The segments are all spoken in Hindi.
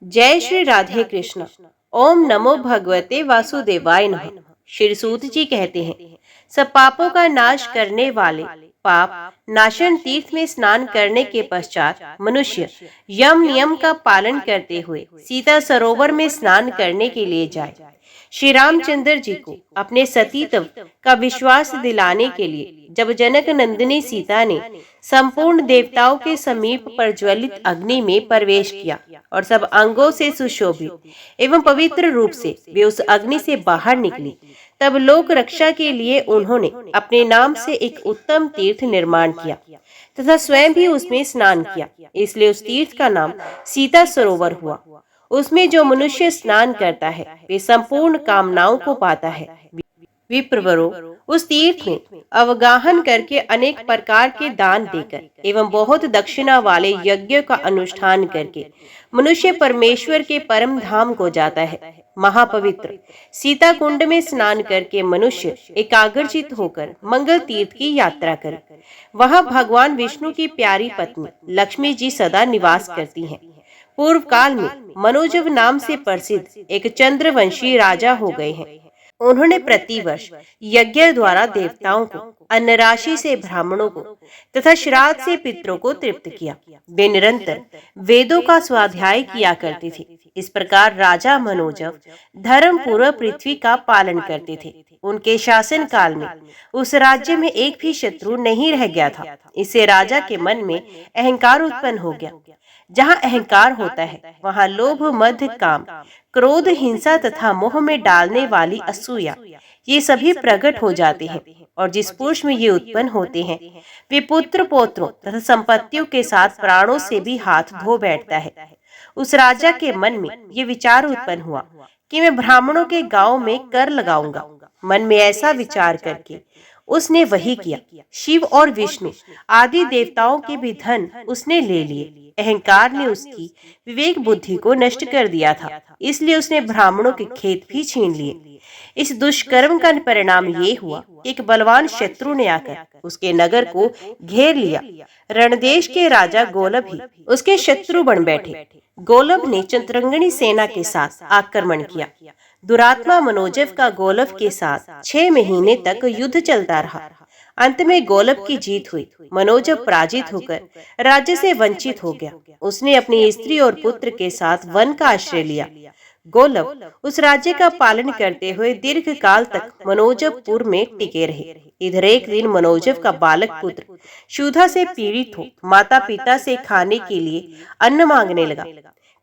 जय श्री राधे कृष्ण। ओम नमो भगवते वासुदेवाय नमः। श्री सूत जी कहते हैं, सब पापों का नाश करने वाले पाप नाशन तीर्थ में स्नान करने के पश्चात मनुष्य यम नियम का पालन करते हुए सीता सरोवर में स्नान करने के लिए जाए। श्री रामचंद्र जी को अपने सतीत्व का विश्वास दिलाने के लिए जब जनक नंदिनी सीता ने संपूर्ण देवताओं के समीप प्रज्वलित अग्नि में प्रवेश किया और सब अंगों से सुशोभित एवं पवित्र रूप से वे उस अग्नि से बाहर निकली, तब लोक रक्षा के लिए उन्होंने अपने नाम से एक उत्तम तीर्थ निर्माण किया तथा स्वयं भी उसमें स्नान किया। इसलिए उस तीर्थ का नाम सीता सरोवर हुआ। उसमें जो मनुष्य स्नान करता है वे संपूर्ण कामनाओं को पाता है। विप्रवरों, उस तीर्थ में अवगाहन करके अनेक प्रकार के दान देकर एवं बहुत दक्षिणा वाले यज्ञ का अनुष्ठान करके मनुष्य परमेश्वर के परम धाम को जाता है। महापवित्र सीता कुंड में स्नान करके मनुष्य एकाग्रचित होकर मंगल तीर्थ की यात्रा करे। वहां भगवान विष्णु की प्यारी पत्नी लक्ष्मी जी सदा निवास करती हैं। पूर्व काल में मनोजव नाम से प्रसिद्ध एक चंद्रवंशी राजा हो गए हैं। उन्होंने प्रतिवर्ष यज्ञ द्वारा देवताओं को अन्न राशि से ब्राह्मणों को तथा श्राद्ध से पितरों को तृप्त किया। वे निरंतर वेदों का स्वाध्याय किया करते थे। इस प्रकार राजा मनोजव धर्म पूर्वक पृथ्वी का पालन करते थे। उनके शासन काल में उस राज्य में एक भी शत्रु नहीं रह गया था। इससे राजा के मन में अहंकार उत्पन्न हो गया। जहाँ अहंकार होता है वहाँ लोभ, मद, काम, क्रोध, हिंसा तथा मोह में डालने वाली असूया ये सभी प्रकट हो जाते हैं। और जिस पुरुष में ये उत्पन्न होते हैं वे पुत्र पौत्रों तथा संपत्तियों के साथ प्राणों से भी हाथ धो बैठता है। उस राजा के मन में ये विचार उत्पन्न हुआ कि मैं ब्राह्मणों के गांव में कर लगाऊंगा। मन में ऐसा विचार करके उसने वही किया। शिव और विष्णु आदि देवताओं के भी धन उसने ले लिए। अहंकार ने उसकी विवेक बुद्धि को नष्ट कर दिया था, इसलिए उसने ब्राह्मणों के खेत भी छीन लिए। इस दुष्कर्म का परिणाम ये हुआ कि एक बलवान शत्रु ने आकर उसके नगर को घेर लिया। रणदेश के राजा गोलब ही उसके शत्रु बन बैठे। गोलब ने चतुरंगिणी सेना के साथ आक्रमण किया। दुरात्मा मनोजव का गोलब के साथ 6 महीने तक युद्ध चलता रहा। अंत में गोलब की जीत हुई। मनोजव पराजित होकर राज्य से वंचित हो गया। उसने अपनी स्त्री और पुत्र के साथ वन का आश्रय लिया। गोलब उस राज्य का पालन करते हुए दीर्घ काल तक मनोजवपुर में टिके रहे। इधर एक दिन मनोजव का बालक पुत्र क्षुधा से पीड़ित हो माता पिता से खाने के लिए अन्न मांगने लगा।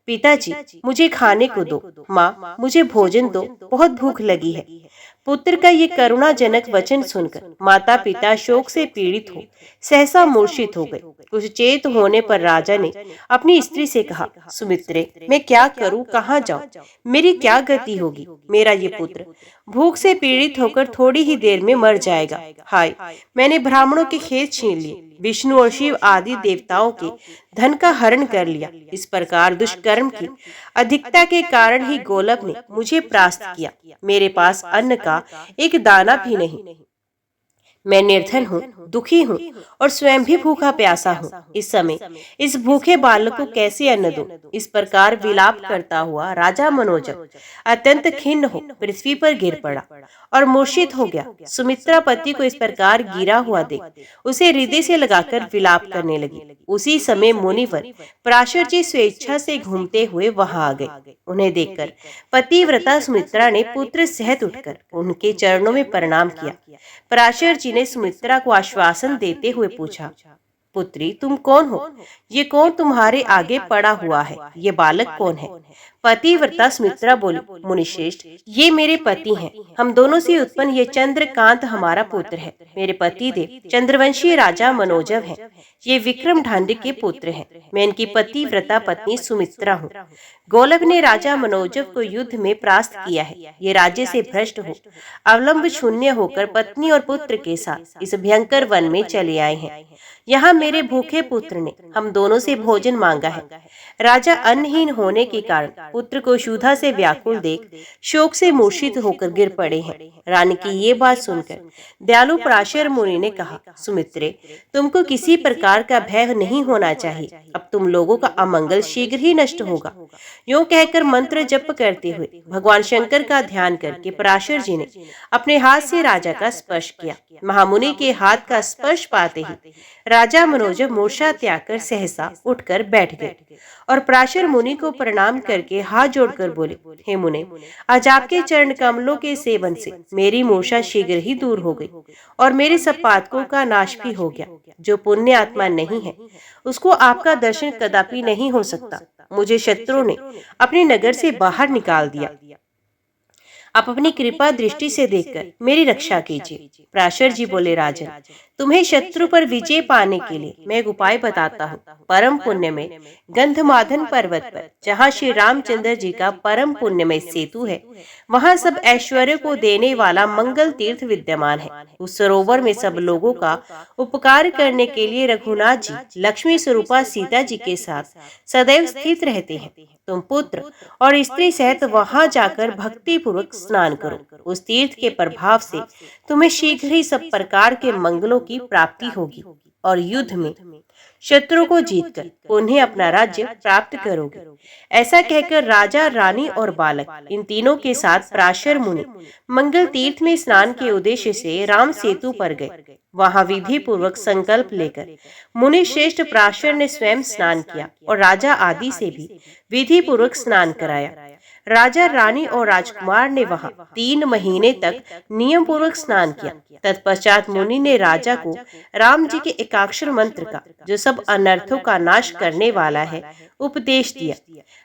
पिताजी, मुझे खाने को दो। माँ, मुझे भोजन दो, बहुत भूख लगी है। पुत्र का ये करुणाजनक वचन सुनकर माता पिता शोक से पीड़ित हो सहसा मूर्छित हो गए। कुछ चेत होने पर राजा ने अपनी स्त्री से कहा, सुमित्रे, मैं क्या करूं, कहाँ जाऊं, मेरी क्या गति होगी। मेरा ये पुत्र भूख से पीड़ित होकर थोड़ी ही देर में मर जाएगा। हाय, मैंने ब्राह्मणों के खेत छीन लिए, विष्णु और शिव आदि देवताओं के धन का हरण कर लिया। इस प्रकार दुष्कर्म की अधिकता के कारण ही गोलब ने मुझे परास्त किया। मेरे पास अन्न का एक दाना भी नहीं। मैं निर्धन हूँ, दुखी हूँ और स्वयं भी भूखा प्यासा हूँ। इस समय इस भूखे बालक को कैसे अन्न दूं? इस प्रकार विलाप करता हुआ राजा मनोजव अत्यंत खिन्न हो पृथ्वी पर गिर पड़ा और मूर्छित हो गया। सुमित्रा पति को इस प्रकार गिरा हुआ देख उसे हृदय से लगाकर विलाप करने लगी। उसी समय मुनिवर पराशर जी स्वेच्छा से घूमते हुए वहां आ गए। उन्हें देखकर पतिव्रता सुमित्रा ने पुत्र सहित उठकर उनके चरणों में प्रणाम किया। पराशर जी ने सुमित्रा को आश्वासन देते हुए पूछा, पुत्री, तुम कौन हो? ये कौन तुम्हारे आगे पड़ा हुआ है? ये बालक कौन है? पतिव्रता सुमित्रा बोली, मुनिश्रेष्ठ, ये मेरे पति हैं। हम दोनों से उत्पन्न ये चंद्रकांत हमारा पुत्र है। मेरे पति देव चंद्रवंशी राजा मनोजव हैं। ये विक्रम ढांडी के पुत्र हैं। मैं इनकी पतिव्रता पत्नी सुमित्रा हूँ। गोलब ने राजा मनोजव को युद्ध में परास्त किया है। ये राज्य से भ्रष्ट हो अवलंब शून्य होकर पत्नी और पुत्र के साथ इस भयंकर वन में चले आए हैं। यहाँ मेरे भूखे पुत्र ने हम दोनों से भोजन मांगा है। राजा अन्नहीन होने के कारण पुत्र को क्षुधा से व्याकुल देख शोक से मूर्छित होकर गिर पड़े हैं। रानी की ये बात सुनकर दयालु पराशर मुनि ने कहा, सुमित्रे, तुमको किसी प्रकार का भय नहीं होना चाहिए। अब तुम लोगों का अमंगल शीघ्र ही नष्ट होगा। यूं कहकर मंत्र जप करते हुए भगवान शंकर का ध्यान करके पराशर जी ने अपने हाथ से राजा का स्पर्श किया। महामुनि के हाथ का स्पर्श पाते ही राजा मनोजव मूर्छा त्याग कर सहसा उठकर बैठ गए और पराशर मुनि को प्रणाम करके हाथ जोड़कर बोले, हे मुने, आज आपके चरण कमलों के सेवन से मेरी मूर्छा शीघ्र ही दूर हो गई और मेरे सब पातकों का नाश भी हो गया। जो पुण्य आत्मा नहीं है उसको आपका दर्शन कदापि नहीं हो सकता। मुझे शत्रुओं ने अपने नगर से बाहर निकाल दिया। आप अपनी कृपा दृष्टि से देखकर मेरी रक्षा कीजिए। पराशर जी बोले, राजन, तुम्हें शत्रु पर विजय पाने के लिए मैं एक उपाय बताता हूँ। परम पुण्य में गंधमादन पर्वत पर जहाँ श्री रामचंद्र जी का परम पुण्यमय सेतु है, वहाँ सब ऐश्वर्य को देने वाला मंगल तीर्थ विद्यमान है। उस सरोवर में सब लोगों का उपकार करने के लिए रघुनाथ जी लक्ष्मी स्वरूपा सीता जी के साथ सदैव स्थित रहते हैं। तुम पुत्र और स्त्री सहित वहां जाकर भक्ति पूर्वक स्नान करो। उस तीर्थ के प्रभाव से तुम्हें शीघ्र ही सब प्रकार के मंगलों की प्राप्ति होगी और युद्ध में शत्रु को जीतकर उन्हें अपना राज्य प्राप्त करोगे। ऐसा कहकर राजा, रानी और बालक इन तीनों के साथ पराशर मुनि मंगल तीर्थ में स्नान के उद्देश्य से राम सेतु पर गए। वहां विधि पूर्वक संकल्प लेकर मुनि श्रेष्ठ पराशर ने स्वयं स्नान किया और राजा आदि से भी विधि पूर्वक स्नान कराया। राजा, रानी और राजकुमार ने वहां 3 महीने तक नियम पूर्वक स्नान किया। तत्पश्चात मुनि ने राजा को राम जी के एकाक्षर मंत्र का, जो सब अनर्थों का नाश करने वाला है, उपदेश दिया।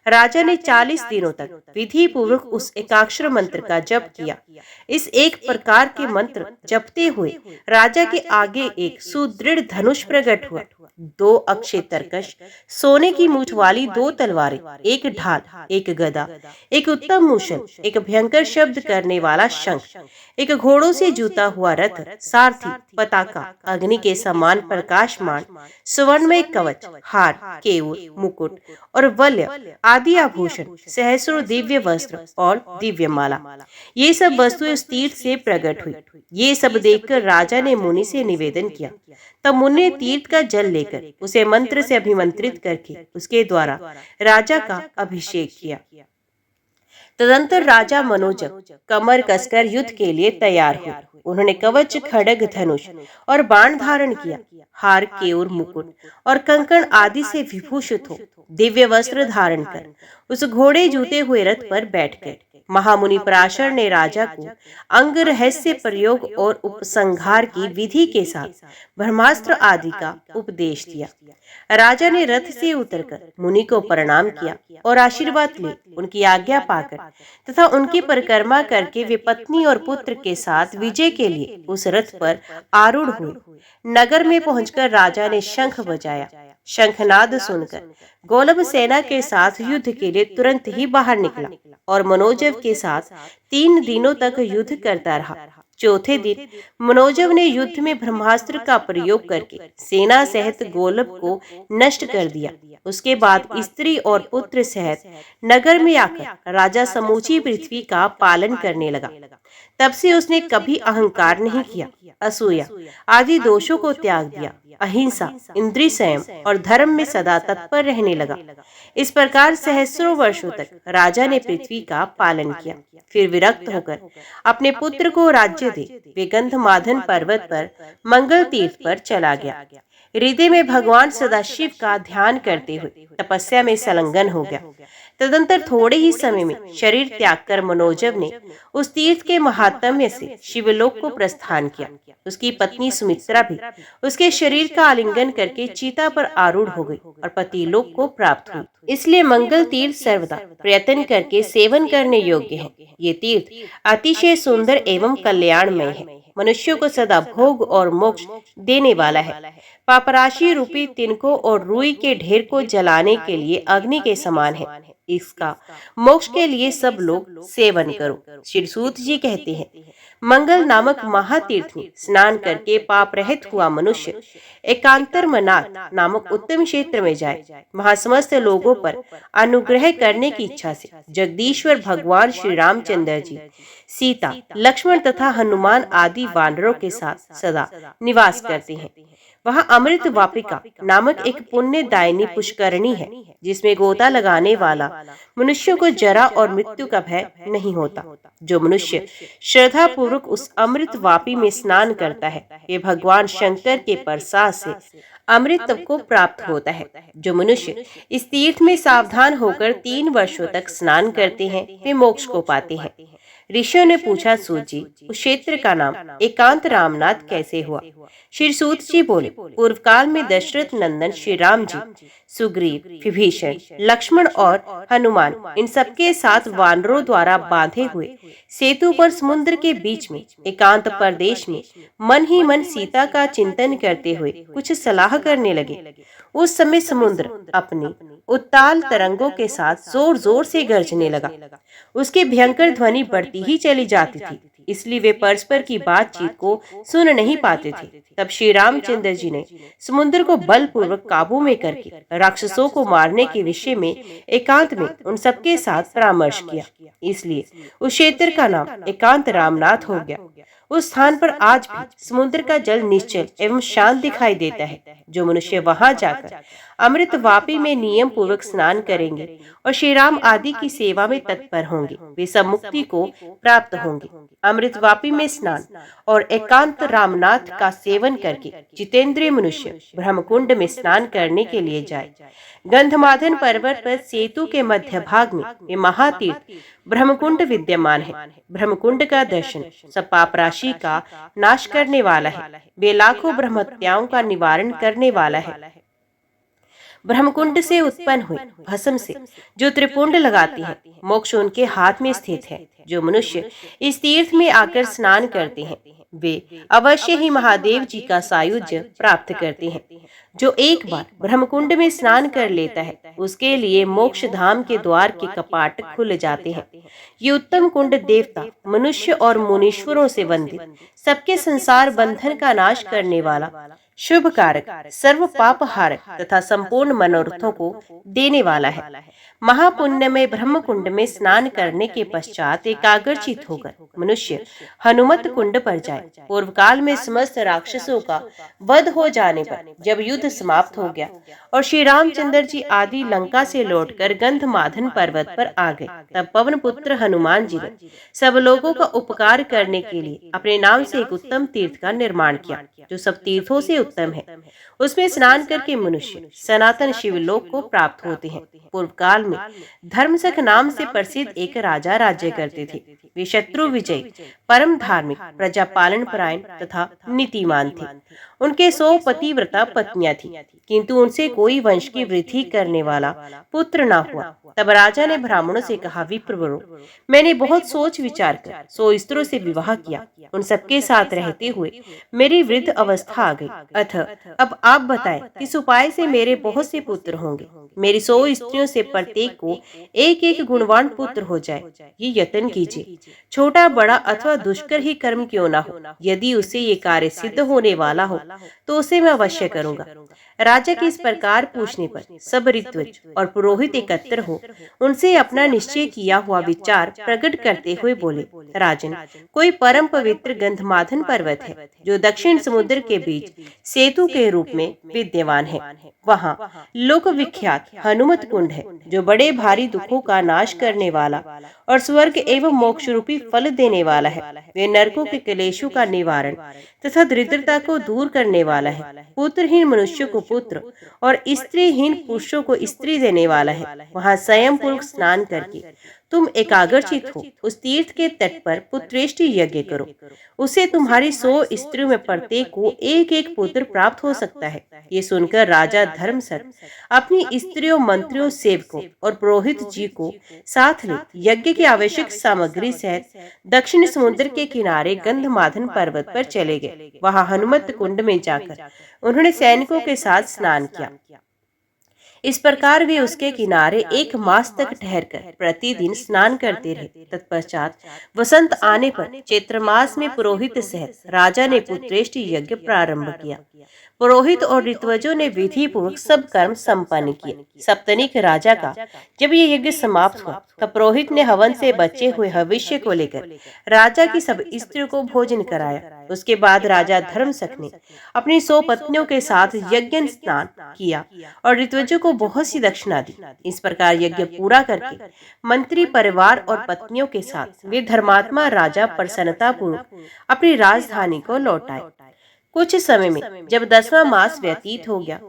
राजा ने 40 दिनों तक विधि पूर्वक उस एकाक्षर मंत्र का जप किया। इस एक प्रकार के मंत्र जपते हुए राजा के आगे एक सुदृढ़ धनुष प्रकट हुआ। 2 अक्षय तरकश, सोने की मूठ वाली 2 तलवारें, एक ढाल, एक गदा, एक उत्तम मूषल, एक भयंकर शब्द करने वाला शंख, एक घोड़ों से जूता हुआ रथ, सारथी, पताका, अग्नि के समान प्रकाशमान, स्वर्ण में कवच, हार, केयूर, मुकुट और वल्य आदि आभूषण, सहस्रों दिव्य वस्त्र और दिव्य माला, ये सब वस्तुएं उस तीर्थ से प्रकट हुई। ये सब देखकर राजा ने मुनि से निवेदन किया। तब मुनि ने तीर्थ का जल लेकर उसे मंत्र से अभिमंत्रित करके उसके द्वारा राजा का अभिषेक किया। तदंतर राजा मनोजव कमर कसकर युद्ध के लिए तैयार हुए। उन्होंने कवच, खड्ग, धनुष और बाण धारण किया। हार, केयूर, मुकुट और कंकण आदि से विभूषित हो दिव्य वस्त्र धारण कर उस घोड़े जूते हुए रथ पर बैठ गए। महामुनि पराशर ने राजा को अंग रहस्य प्रयोग और उपसंहार की विधि के साथ ब्रह्मास्त्र आदि का उपदेश दिया। राजा ने रथ से उतरकर मुनि को प्रणाम किया और आशीर्वाद ले उनकी आज्ञा पाकर तथा उनकी परिक्रमा करके वे पत्नी और पुत्र के साथ विजय के लिए उस रथ पर आरूढ़ हुए। नगर में पहुंचकर राजा ने शंख बजाया। शंखनाद सुनकर गौलभ सेना के साथ युद्ध के लिए तुरंत ही बाहर निकला और मनोजव के साथ 3 दिनों तक युद्ध करता रहा। चौथे दिन मनोजव ने युद्ध में ब्रह्मास्त्र का प्रयोग करके सेना सहित गौलभ को नष्ट कर दिया। उसके बाद स्त्री और पुत्र सहित नगर में आकर राजा समूची पृथ्वी का पालन करने लगा। तब से उसने कभी अहंकार नहीं किया, असूया आदि दोषों को त्याग दिया, अहिंसा, इंद्रिय संयम और धर्म में सदा तत्पर रहने लगा। इस प्रकार सहस्रों वर्षों तक राजा ने पृथ्वी का पालन किया। फिर विरक्त होकर अपने पुत्र को राज्य दे वे गंधमादन पर्वत पर मंगल तीर्थ पर चला गया। हृदय में भगवान सदाशिव का ध्यान करते हुए तपस्या में संलग्न हो गया। तदंतर थोड़े ही समय में शरीर त्याग कर मनोजव ने उस तीर्थ के महात्म्य से शिवलोक को प्रस्थान किया। उसकी पत्नी सुमित्रा भी उसके शरीर का आलिंगन करके चीता पर आरूढ़ हो गई और पतिलोक को प्राप्त हुई। इसलिए मंगल तीर्थ सर्वदा प्रयत्न करके सेवन करने योग्य है। ये तीर्थ अतिशय सुंदर एवं कल्याणमय है। मनुष्यों को सदा भोग और मोक्ष देने वाला है। पापराशि रूपी तिनकों और रुई के ढेर को जलाने के लिए अग्नि के समान है। इसका मोक्ष के लिए सब लोग सेवन करो। श्री सूत जी कहते हैं, मंगल नामक महातीर्थ में स्नान करके पाप रहित हुआ मनुष्य एकांतरमनाथ नामक उत्तम क्षेत्र में जाए। वहाँ समस्त लोगों पर अनुग्रह करने की इच्छा से जगदीश्वर भगवान श्री रामचंद्र जी, सीता, लक्ष्मण तथा हनुमान आदि वानरों के साथ सदा निवास करते हैं। वहाँ अमृत वापिका नामक एक पुण्यदायिनी पुष्करणी है, जिसमें गोता लगाने वाला मनुष्यों को जरा और मृत्यु का भय नहीं होता। जो मनुष्य श्रद्धा पूर्वक उस अमृत वापी में स्नान करता है, वे भगवान शंकर के प्रसाद से अमृत तप को प्राप्त होता है। जो मनुष्य इस तीर्थ में सावधान होकर 3 वर्षों तक स्नान करते हैं, वे मोक्ष को पाते हैं। ऋषियों ने पूछा, सूत जी, उस क्षेत्र का नाम एकांत रामनाथ कैसे हुआ? श्री सूत जी बोले, पूर्व काल में दशरथ नंदन श्री राम जी, सुग्रीव, विभीषण, लक्ष्मण और हनुमान इन सबके साथ वानरों द्वारा बांधे हुए सेतु पर समुद्र के बीच में एकांत प्रदेश में मन ही मन सीता का चिंतन करते हुए कुछ सलाह करने लगे। उस समय समुद्र अपने उत्ताल तरंगों के साथ जोर जोर से गरजने लगा। उसकी भयंकर ध्वनि बढ़ती ही चली जाती थी, इसलिए वे परस्पर की बातचीत को सुन नहीं पाते थे। तब श्री रामचंद्र जी ने समुद्र को बलपूर्वक काबू में करके राक्षसों को मारने के विषय में एकांत में उन सबके साथ परामर्श किया। इसलिए उस क्षेत्र का नाम एकांत रामनाथ हो गया। उस स्थान पर आज भी समुद्र का जल निश्चल एवं शांत दिखाई देता है। जो मनुष्य वहां जाकर अमृत वापी में नियम पूर्वक स्नान करेंगे और श्री राम आदि की सेवा में तत्पर होंगे, वे सब मुक्ति को प्राप्त होंगे। अमृत वापी में स्नान और एकांत रामनाथ का सेवन करके जितेंद्रिय मनुष्य ब्रह्मकुंड में स्नान करने के लिए जाए। गंधमादन पर्वत पर सेतु के मध्य भाग में ये महातीर्थ ब्रह्मकुंड विद्यमान है। ब्रह्मकुंड का दर्शन सब पाप राशि का नाश करने वाला है। वे लाखों ब्रह्मत्याओं का निवारण करने वाला है। ब्रह्मकुंड से उत्पन्न हुए भस्म से जो त्रिपुंड लगाती हैं, मोक्ष उनके हाथ में स्थित है। जो मनुष्य इस तीर्थ में आकर स्नान करते हैं, वे अवश्य ही महादेव जी का सायुज्य प्राप्त करते हैं। जो एक बार ब्रह्मकुंड में स्नान कर लेता है, उसके लिए मोक्ष धाम के द्वार के कपाट खुल जाते हैं। ये उत्तम कुंड देवता, मनुष्य और मुनीश्वरों से वंदित, सबके संसार बंधन का नाश करने वाला, शुभ कारक, सर्व पाप हारक तथा संपूर्ण मनोरथों को देने वाला है। महापुण्य में ब्रह्म कुंड में स्नान करने के पश्चात एकाग्रचित होकर मनुष्य हनुमत कुंड पर जाए। पूर्व काल में समस्त राक्षसों का वध हो जाने पर जब युद्ध समाप्त हो गया और श्री रामचंद्र जी आदि लंका से लौटकर गंधमादन पर्वत पर आ गए, तब पवन पुत्र हनुमान जी ने सब लोगों का उपकार करने के लिए अपने नाम से एक उत्तम तीर्थ का निर्माण किया, जो सब तीर्थों से उत्तम है। उसमें स्नान करके मनुष्य सनातन शिवलोक को प्राप्त होते हैं। पूर्व काल में धर्मसख नाम से प्रसिद्ध एक राजा राज्य करते थे। वे शत्रु विजयी, परम धार्मिक, प्रजा पालन परायण तथा नीतिमान थे। उनके 100 पतिव्रता पत्नियां थीं, किंतु उनसे कोई वंश की वृद्धि करने वाला पुत्र न हुआ। तब राजा ने ब्राह्मणों से कहा, विप्रवरों, मैंने बहुत सोच विचार कर 100 स्त्रियों से विवाह किया। उन सबके साथ रहते हुए मेरी वृद्ध अवस्था आ गई। अतः अब आप बताएं किस उपाय से मेरे बहुत से पुत्र होंगे। मेरी 100 स्त्रियों से प्रत्येक को एक एक गुणवान पुत्र हो जाए, ये यत्न कीजिए। छोटा बड़ा अथवा दुष्कर ही कर्म क्यों ना हो, यदि उसे ये कार्य सिद्ध होने वाला हो तो उसे मैं अवश्य करूंगा। राजा के इस प्रकार पूछने पर सब ऋत्विज और पुरोहित एकत्र हो उनसे अपना निश्चय किया हुआ विचार प्रकट करते हुए बोले, राजन, कोई परम पवित्र गंधमादन पर्वत है जो दक्षिण समुद्र के बीच सेतु के रूप में विद्यमान है। वहाँ लोक विख्यात हनुमत कुंड है, जो बड़े भारी दुखों का नाश करने वाला और स्वर्ग एवं मोक्ष रूपी फल देने वाला है। वे नरकों के क्लेशों का निवारण तथा दरिद्रता को दूर करने वाला है। पुत्रहीन मनुष्य को पुत्र और स्त्रीहीन पुरुषों को स्त्री देने वाला है। वहाँ स्वयं पूर्वक स्नान करके तुम एकाग्रचित हो उस तीर्थ के तट पर पुत्रेष्टि यज्ञ करो। उसे तुम्हारी 100 स्त्रियों में प्रत्येक को एक एक पुत्र प्राप्त हो सकता है। ये सुनकर राजा धर्मसर अपनी स्त्रियों, मंत्रियों, सेवकों और पुरोहित जी को साथ ले यज्ञ की आवश्यक सामग्री सहित दक्षिण समुद्र के किनारे गंधमादन पर्वत पर चले गए। वहां हनुमत कुंड में जाकर उन्होंने सैनिकों के साथ स्नान किया। इस प्रकार वे उसके किनारे 1 मास तक ठहरकर प्रतिदिन स्नान करते रहे। तत्पश्चात वसंत आने पर चैत्र मास में पुरोहित सहित राजा ने पुत्रेष्टि यज्ञ प्रारंभ किया। पुरोहित और ऋत्विजों ने विधि पूर्वक सब कर्म संपन्न किए। सप्तनिक राजा का जब ये यज्ञ समाप्त हुआ तब पुरोहित ने हवन से बचे हुए भविष्य को लेकर राजा की सब स्त्रियों को भोजन कराया। उसके बाद राजा धर्मसक ने अपनी 100 पत्नियों के साथ यज्ञ स्नान किया और ऋत्विजों को बहुत सी दक्षिणा दी। इस प्रकार यज्ञ पूरा करके मंत्री परिवार और पत्नियों के साथ वे धर्मात्मा राजा प्रसन्नता पूर्वक अपनी राजधानी को लौट आए। कुछ समय में जब 10वां मास व्यतीत हो गया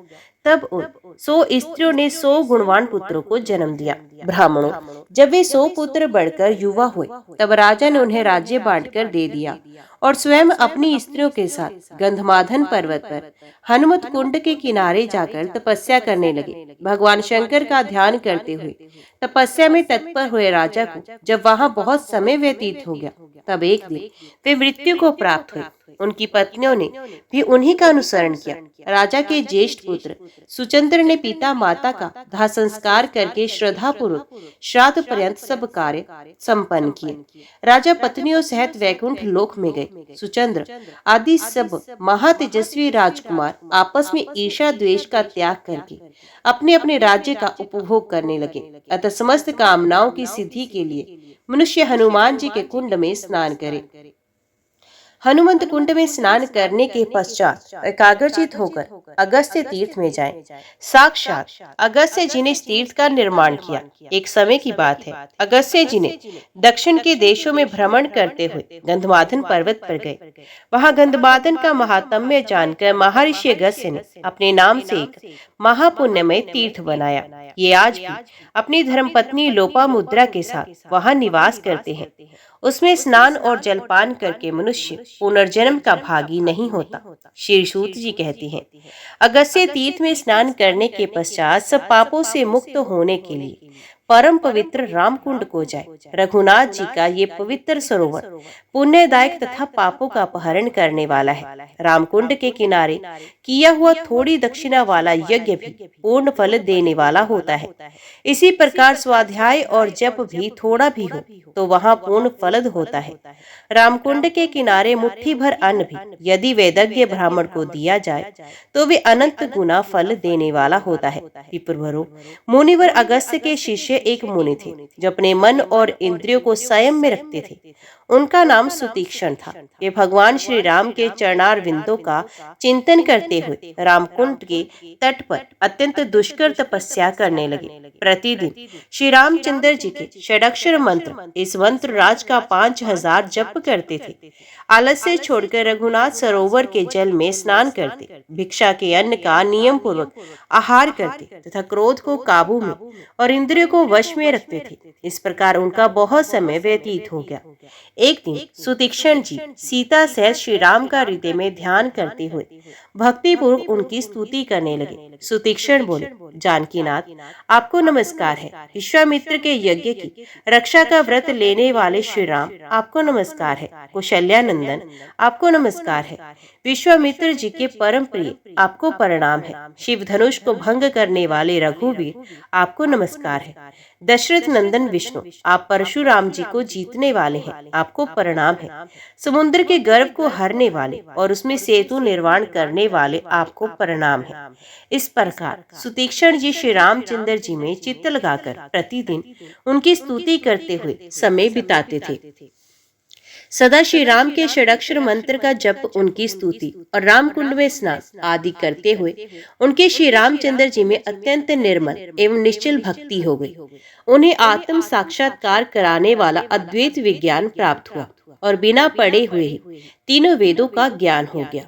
तब उन 100 स्त्रियों ने 100 गुणवान पुत्रों को जन्म दिया। ब्राह्मणों, जब वे 100 पुत्र बढ़कर युवा हुए तब राजा ने उन्हें राज्य बांटकर दे दिया और स्वयं अपनी स्त्रियों के साथ गंधमादन पर्वत पर हनुमत कुंड के किनारे जाकर तपस्या करने लगे। भगवान शंकर का ध्यान करते हुए तपस्या में तत्पर हुए राजा को जब वहां बहुत समय व्यतीत हो गया तब एक दिन वे मृत्यु को प्राप्त हुए। उनकी पत्नियों ने भी उन्हीं का अनुसरण किया। राजा के ज्येष्ठ पुत्र सुचंद्र ने पिता माता का दाह संस्कार करके श्रद्धा पूर्वक श्राद्ध पर्यंत सब कार्य संपन्न किए। राजा पत्नियों सहित वैकुंठ लोक में गए। सुचंद्र आदि सब महातेजस्वी राजकुमार आपस में ईर्ष्या द्वेष का त्याग करके अपने अपने राज्य का उपभोग करने लगे। अतः समस्त कामनाओं की सिद्धि के लिए मनुष्य हनुमान जी के कुंड में स्नान करे। हनुमंत कुंड में स्नान करने के पश्चात एकाग्रचित होकर अगस्त्य तीर्थ में जाएं। साक्षात अगस्त्य जी ने इस तीर्थ का निर्माण किया। एक समय की बात है, अगस्त्य जी ने दक्षिण के देशों में भ्रमण करते हुए गंधमादन पर्वत पर गए। वहां गंधमादन का महात्म्य जानकर महर्षि अगस्त्य ने अपने नाम से एक महापुण्यमय तीर्थ बनाया। ये आज भी अपनी धर्मपत्नी लोपामुद्रा के साथ वहां निवास करते हैं। उसमें स्नान और जलपान करके मनुष्य पुनर्जन्म का भागी नहीं होता। श्री सूत जी कहते हैं, अगस्त्य तीर्थ में स्नान करने के पश्चात सब पापों से मुक्त होने के लिए परम पवित्र रामकुंड को जाए। रघुनाथ जी का ये पवित्र सरोवर पुण्यदायक तथा पापों का अपहरण करने वाला है। रामकुंड के किनारे किया हुआ थोड़ी दक्षिणा वाला यज्ञ भी पूर्ण फल देने वाला होता है। इसी प्रकार स्वाध्याय और जप भी थोड़ा भी हो तो वहाँ पूर्ण फलद होता है। रामकुंड के किनारे मुट्ठी भर अन्न भी यदि वैदज्ञ ब्राह्मण को दिया जाए तो वे अनंत गुना फल देने वाला होता है। विप्रवरों, मुनिवर अगस्त्य के शिष्य एक मुनि थे जो अपने मन और इंद्रियों को संयम में रखते थे। उनका नाम सुतीक्ष्ण था। वे भगवान श्री राम के चरणारविंदों का चिंतन करते हुए रामकुंड के तट पर अत्यंत दुष्कर तपस्या करने लगे। प्रतिदिन श्री रामचंद्र जी के षडाक्षर मंत्र इस मंत्र राज का 5000 जप करते थे। आलस्य छोड़कर रघुनाथ सरोवर के जल में स्नान करते, भिक्षा के अन्न का नियम पूर्वक आहार करते तथा क्रोध को काबू में और इंद्रियों को वश में रखते थे। इस प्रकार उनका बहुत समय व्यतीत हो गया। एक दिन सुतीक्ष्ण जी सीता सहित श्री राम का हृदय में ध्यान करते हुए भक्ति पूर्वक उनकी स्तुति करने लगे। सुतीक्ष्ण बोले, जानकीनाथ, आपको नमस्कार है। विश्वामित्र के यज्ञ की रक्षा का व्रत लेने वाले श्री राम, आपको नमस्कार है। कौशल्यानंदन, आपको नमस्कार है। विश्वामित्र जी के परम प्रिय, आपको प्रणाम है। शिव धनुष को भंग करने वाले रघुवीर, आपको नमस्कार है। दशरथ नंदन विष्णु, आप परशुराम जी को जीतने वाले हैं, आपको प्रणाम है। समुद्र के गर्भ को हरने वाले और उसमें सेतु निर्माण करने वाले, आपको प्रणाम है। इस प्रकार सुतीक्ष्ण जी श्री रामचंद्र जी में चित्त लगाकर प्रतिदिन उनकी स्तुति करते हुए समय बिताते थे। सदा श्री राम के षडाक्षर मंत्र का जप, उनकी स्तुति और रामकुंड में स्नान आदि करते हुए उनके श्री रामचंद्र जी में अत्यंत निर्मल एवं निश्चल भक्ति हो गई। उन्हें आत्म साक्षात्कार कराने वाला अद्वैत विज्ञान प्राप्त हुआ और बिना पढ़े हुए ही तीनों वेदों का ज्ञान हो गया।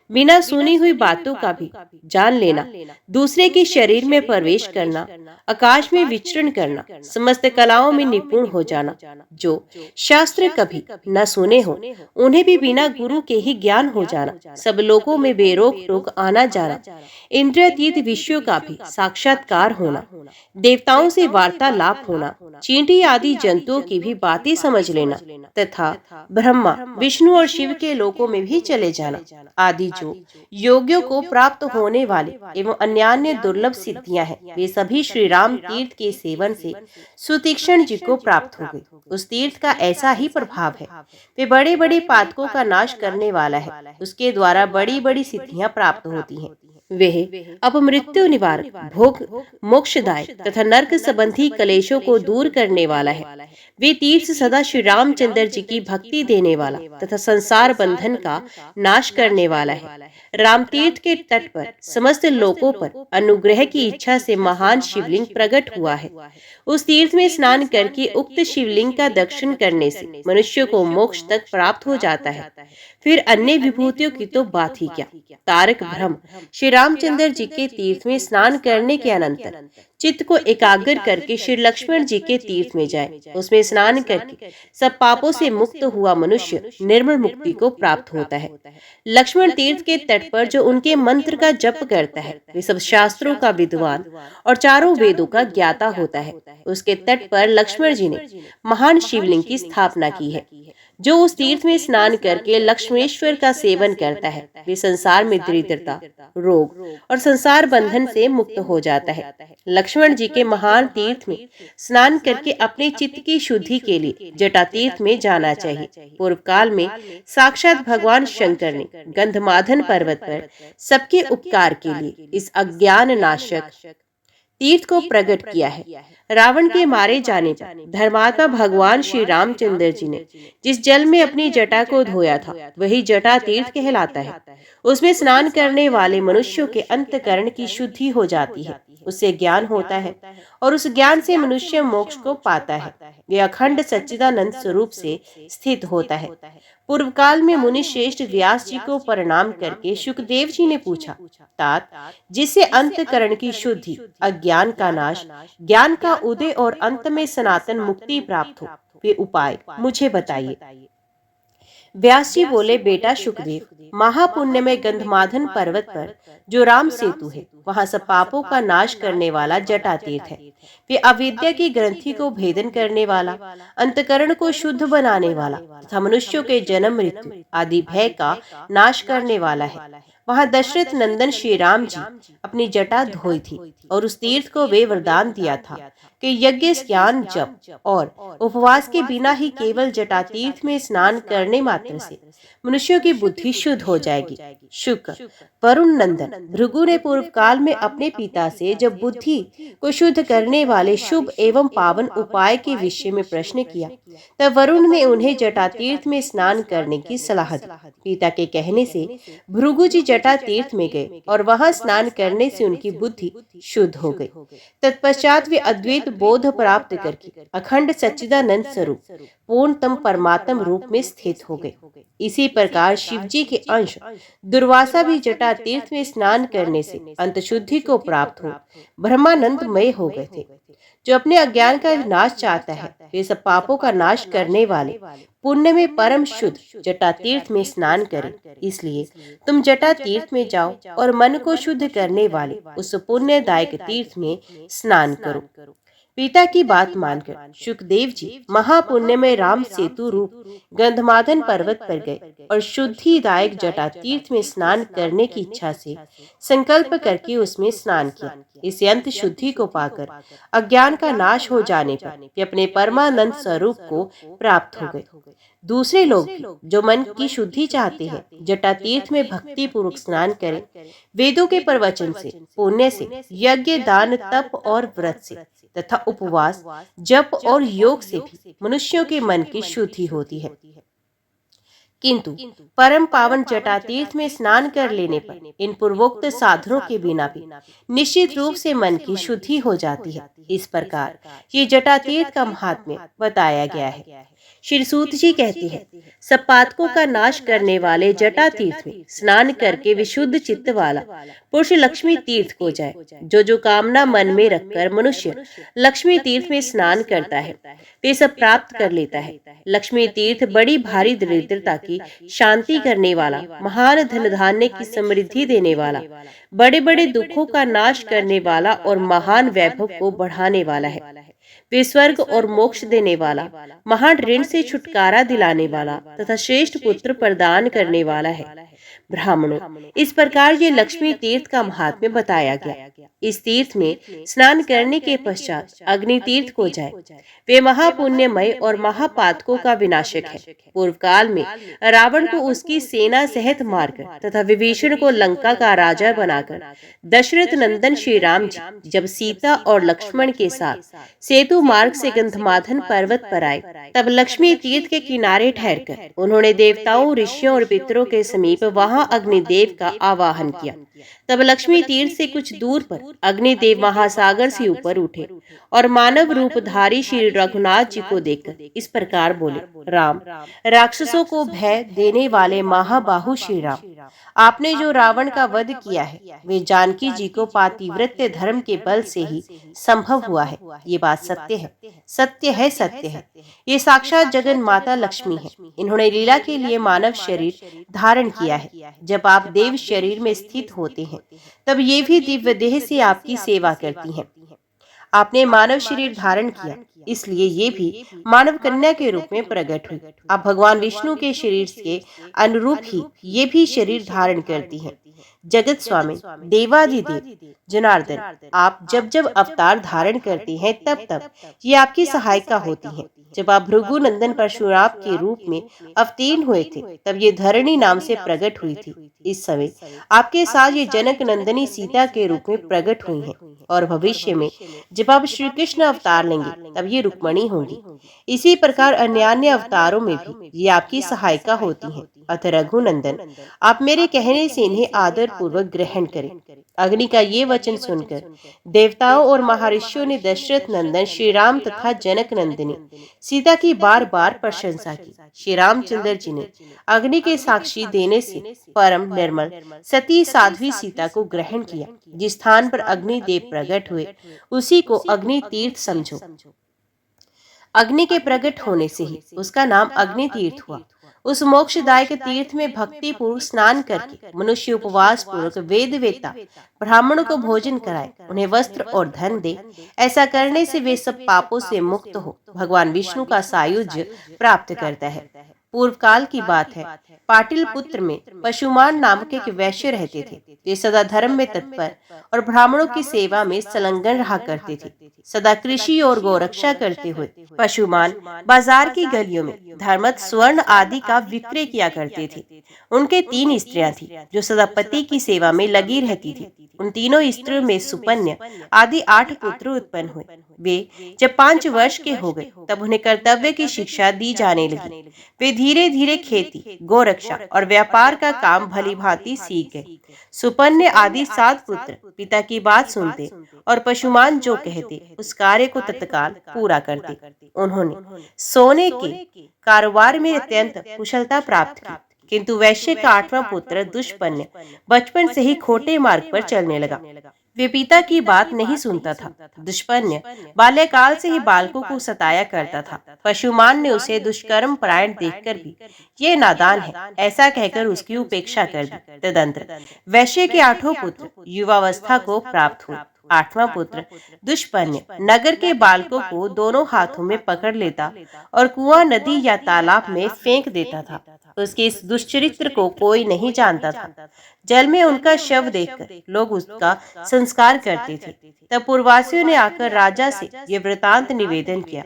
बिना सुनी हुई बातों का भी जान लेना, दूसरे के शरीर में प्रवेश करना, आकाश में विचरण करना, समस्त कलाओं में निपुण हो जाना, जो शास्त्र कभी न सुने हो उन्हें भी बिना गुरु के ही ज्ञान हो जाना, सब लोगों में बेरोक टोक आना जाना, इंद्रियातीत विषयों का भी साक्षात्कार होना, देवताओं से वार्तालाप होना, चींटी आदि जंतुओं की भी बातें समझ लेना तथा ब्रह्मा विष्णु और शिव के लोकों में भी चले जाना आदि जो योगियों को प्राप्त होने वाले एवं अन्यान्य दुर्लभ सिद्धियां हैं, वे सभी श्री राम तीर्थ के सेवन से सुतीक्ष्ण जी को प्राप्त हो गई। उस तीर्थ का ऐसा ही प्रभाव है, वे बड़े बड़े पातकों का नाश करने वाला है, उसके द्वारा बड़ी बड़ी सिद्धियां प्राप्त होती हैं। वह अपमृत्यु निवारक, भोग मोक्षदायक तथा नरक संबंधी कलेशों को दूर करने वाला है। वे तीर्थ सदा श्री रामचंद्र जी की भक्ति देने वाला तथा संसार बंधन का नाश करने वाला है। राम तीर्थ के तट पर समस्त लोगों पर अनुग्रह की इच्छा से महान शिवलिंग प्रकट हुआ है। उस तीर्थ में स्नान करके उक्त शिवलिंग का दर्शन करने से मनुष्य को मोक्ष तक प्राप्त हो जाता है। फिर अन्य विभूतियों की तो बात ही क्या। तारक ब्रह्म श्री रामचंद्र जी के तीर्थ में स्नान करने के अनंतर चित्त को एकाग्र करके श्री लक्ष्मण जी के तीर्थ में जाए। उसमें स्नान करके सब पापों से मुक्त हुआ मनुष्य निर्मल मुक्ति को प्राप्त होता है। लक्ष्मण तीर्थ के तट पर जो उनके मंत्र का जप करता है, वे सब शास्त्रों का विद्वान और चारों वेदों का ज्ञाता होता है। उसके तट पर लक्ष्मण जी ने महान शिवलिंग की स्थापना की है। जो उस तीर्थ में स्नान करके लक्ष्मेश्वर का सेवन करता है, वे संसार में दरिद्रता, रोग और संसार बंधन से मुक्त हो जाता है। लक्ष्मण जी के महान तीर्थ में स्नान करके अपने चित्त की शुद्धि के लिए जटा तीर्थ में जाना चाहिए। पूर्व काल में साक्षात भगवान शंकर ने गंधमादन पर्वत पर सबके उपकार के लिए इस अज्ञान नाशक तीर्थ को प्रकट किया है। रावण के मारे जाने पर धर्मात्मा भगवान श्री रामचंद्र जी ने जिस जल में अपनी जटा को धोया था, वही जटा तीर्थ कहलाता है। उसमें स्नान करने वाले मनुष्यों के अंतकरण की शुद्धि हो जाती है, उससे ज्ञान होता है और उस ज्ञान से मनुष्य मोक्ष को पाता है। वे अखंड सच्चिदानंद स्वरूप से स्थित होता है। पूर्व काल में मुनि श्रेष्ठ व्यास जी को प्रणाम करके सुखदेव जी ने पूछा, तात, जिससे अंतकरण की शुद्धि, अज्ञान का नाश, ज्ञान का उदय और अंत में सनातन मुक्ति प्राप्त हो, वे उपाय मुझे बताइए। व्यास जी बोले, बेटा सुखदेव, महापुण्य में गंधमादन पर्वत पर जो राम सेतु है, वहाँ सब पापों का नाश करने वाला जटा तीर्थ है। वे अविद्या की ग्रंथि को भेदन करने वाला, अंतकरण को शुद्ध बनाने वाला तथा मनुष्यों के जन्म मृत्यु आदि भय का नाश करने वाला है। वहाँ दशरथ नंदन श्री राम जी अपनी जटा धोई थी और उस तीर्थ को वे वरदान दिया था कि यज्ञ, स्नान, जप और उपवास के बिना ही केवल जटा तीर्थ में स्नान करने मात्र से मनुष्यों की बुद्धि शुद्ध हो जाएगी। शुक्र वरुण नंदन भृगु ने पूर्व काल में अपने पिता से जब बुद्धि को शुद्ध करने वाले शुभ एवं पावन उपाय के विषय में प्रश्न किया, तब वरुण ने उन्हें जटा तीर्थ में स्नान करने की सलाह दी। पिता के कहने से भृगु जी जटा तीर्थ में गए और वहां स्नान करने से उनकी बुद्धि शुद्ध हो गई। तत्पश्चात वे अद्वैत बोध प्राप्त करके अखंड सच्चिदानंद स्वरूप पूर्णतम परमात्म रूप में स्थित हो गए। इसी प्रकार शिव जी के अंश दुर्वासा भी जटा तीर्थ में स्नान करने से अंत शुद्धि को प्राप्त हो ब्रह्मानंदमय हो गए थे। जो अपने अज्ञान का नाश चाहता है, वे सब पापों का नाश करने वाले पुण्य में परम शुद्ध जटा तीर्थ में स्नान करे। इसलिए तुम जटा तीर्थ में जाओ और मन को शुद्ध करने वाले उस पुण्यदायक तीर्थ में स्नान करो। पिता की बात मानकर सुखदेव जी महापुण्य में राम सेतु रूप गंधमादन पर्वत पर गए और शुद्धिदायक जटा तीर्थ में स्नान करने की इच्छा से संकल्प करके उसमें स्नान किया। इस अंत शुद्धि को पाकर अज्ञान का नाश हो जाने पर वे अपने परमानंद स्वरूप को प्राप्त हो गए। दूसरे लोग भी जो मन की शुद्धि चाहते हैं, जटा तीर्थ में भक्ति पूर्वक स्नान करें। वेदों के प्रवचन से, पुण्य से, यज्ञ, दान, तप और व्रत से तथा उपवास, जप और योग से भी मनुष्यों के मन की शुद्धि होती है। किंतु परम पावन जटा तीर्थ में स्नान कर लेने पर इन पूर्वोक्त साधनों के बिना भी निश्चित रूप से मन की शुद्धि हो जाती है। इस प्रकार ये जटा तीर्थ का महात्म्य बताया गया है। श्री सूत जी कहते हैं, सब पातकों का नाश करने वाले जटा तीर्थ में स्नान करके विशुद्ध चित्त वाला पुरुष लक्ष्मी तीर्थ को जाए। जो कामना मन में रखकर मनुष्य लक्ष्मी तीर्थ में स्नान करता है, वे सब प्राप्त कर लेता है। लक्ष्मी तीर्थ बड़ी भारी दरिद्रता की शांति करने वाला, महान धन धान्य की समृद्धि देने वाला, बड़े बड़े दुखों का नाश करने वाला और महान वैभव को बढ़ाने वाला है। वे स्वर्ग और मोक्ष देने वाला, महान ऋण से छुटकारा दिलाने वाला तथा श्रेष्ठ पुत्र प्रदान करने वाला है। ब्राह्मणों, इस प्रकार ये लक्ष्मी तीर्थ का महात्म्य बताया गया। इस तीर्थ में स्नान करने के पश्चात अग्नि तीर्थ को जाए। वे महापुण्यमय और महापातकों का विनाशक है। पूर्व काल में रावण को उसकी सेना सहित मारकर तथा विभीषण को लंका का राजा बनाकर दशरथ नंदन श्री राम जी जब सीता और लक्ष्मण के साथ सेतु मार्ग से गंधमादन पर्वत पर आए, तब लक्ष्मी तीर्थ के किनारे ठहरकर उन्होंने देवताओं, ऋषियों और पितरों के समीप वहां अग्निदेव का आवाहन किया। तब लक्ष्मी तीर्थ से कुछ दूर पर अग्निदेव महासागर से ऊपर उठे और मानव रूपधारी श्री रघुनाथ जी को देखकर इस प्रकार बोले, राम, राक्षसों को भय देने वाले महाबाहु श्री राम, आपने जो रावण का वध किया है वे जानकी जी को पातिव्रत्य धर्म के बल से ही संभव हुआ है। ये बात सत्य है, सत्य है, सत्य है। ये साक्षात जगन माता लक्ष्मी है। इन्होंने लीला के लिए मानव शरीर धारण किया है। जब आप देव शरीर में स्थित होते हैं तब ये भी दिव्य देह से आपकी सेवा करती हैं। आपने मानव शरीर धारण किया, इसलिए ये भी मानव कन्या के रूप में प्रकट हुई। आप भगवान विष्णु के शरीर के अनुरूप ही ये भी शरीर धारण करती हैं। जगत स्वामी, देवाधिदेव जनार्दन, आप जब जब अवतार धारण करते हैं तब तब ये आपकी सहायिका होती हैं। जब आप भृगु नंदन परशुराम के रूप में अवतीर्ण हुए थे तब ये धरणी नाम से प्रकट हुई थी। इस समय आपके साथ ये जनक नंदनी सीता के रूप में प्रकट हुई हैं और भविष्य में जब आप श्री कृष्ण अवतार लेंगे तब ये रुक्मणी होंगी। इसी प्रकार अन्य अवतारों में भी ये आपकी सहायिका होती हैं। अतः रघुनंदन, आप मेरे कहने से इन्हें आदर पूर्वक ग्रहण करें। अग्नि का ये वचन सुनकर देवताओं और महर्षियों ने दशरथ नंदन श्री राम तथा जनक नंदिनी सीता की बार बार प्रशंसा की। श्री रामचंद्र जी ने अग्नि के साक्षी देने से परम निर्मल सती साध्वी सीता को ग्रहण किया। जिस स्थान पर अग्नि देव प्रकट हुए उसी को अग्नि तीर्थ समझो। अग्नि के प्रकट होने से ही उसका नाम अग्नि तीर्थ हुआ। उस मोक्षदायक तीर्थ में भक्ति पूर्वक स्नान करके मनुष्य उपवास पूर्वक वेद वेत्ता ब्राह्मणों को भोजन कराए, उन्हें वस्त्र और धन दे। ऐसा करने से वे सब पापों से मुक्त हो भगवान विष्णु का सायुज्य प्राप्त करता है। पूर्व काल की बात है, पाटिलपुत्र में पशुमान नामक एक वैश्य रहते थे। वे सदा धर्म में तत्पर और ब्राह्मणों की सेवा में संलग्न रहा करते थे। सदा कृषि और गौरक्षा करते हुए पशुमान बाजार की गलियों में धर्मत, स्वर्ण आदि का विक्रय किया करते थे। उनके 3 स्त्रियां थी जो सदा पति की सेवा में लगी रहती थी। उन तीनों स्त्रियों में सुपन्य आदि 8 पुत्र उत्पन्न हुए। वे जब 5 वर्ष के हो गए तब उन्हें कर्तव्य की शिक्षा दी जाने लगी। वे धीरे धीरे खेती, गोरक्षा और व्यापार का काम भली भांति सीख गए। सुपन्य आदि 7 पुत्र पिता की बात सुनते और पशुमान जो कहते उस कार्य को तत्काल पूरा करते। उन्होंने सोने के कारोबार में अत्यंत कुशलता प्राप्त की, किंतु वैश्य का 8वां पुत्र दुष्पन्य बचपन से ही खोटे मार्ग पर चलने लगा। वे पिता की बात नहीं सुनता था। दुष्पन्य बाल्यकाल से ही बालकों को सताया करता था। पशुमान ने उसे दुष्कर्म परायण देखकर भी ये नादान है ऐसा कहकर उसकी उपेक्षा कर दी। तदंतर वैश्य के 8 पुत्र युवावस्था को प्राप्त हुए। 8वां पुत्र दुष्पन्य नगर के बालकों को दोनों हाथों में पकड़ लेता और कुआं, नदी या तालाब में फेंक देता था। उसके इस दुष्चरित्र को कोई नहीं जानता था। जल में उनका शव देखकर लोग उसका संस्कार करते थे। तब पूर्ववासियों ने आकर राजा से ये वृतांत निवेदन किया।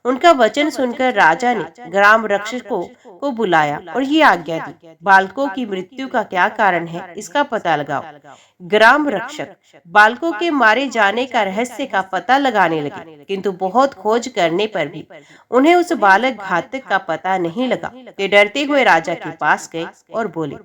उनका वचन सुनकर राजा ने ग्राम रक्षकों को बुलाया और ये आज्ञा दी, बालकों की मृत्यु का क्या कारण है इसका पता लगाओ। ग्राम रक्षक बालकों के मारे जाने का रहस्य का पता लगाने लगे, किंतु बहुत खोज करने पर भी उन्हें उस बालक घातक का पता नहीं लगा। वे डरते हुए राजा के पास गए और बोले,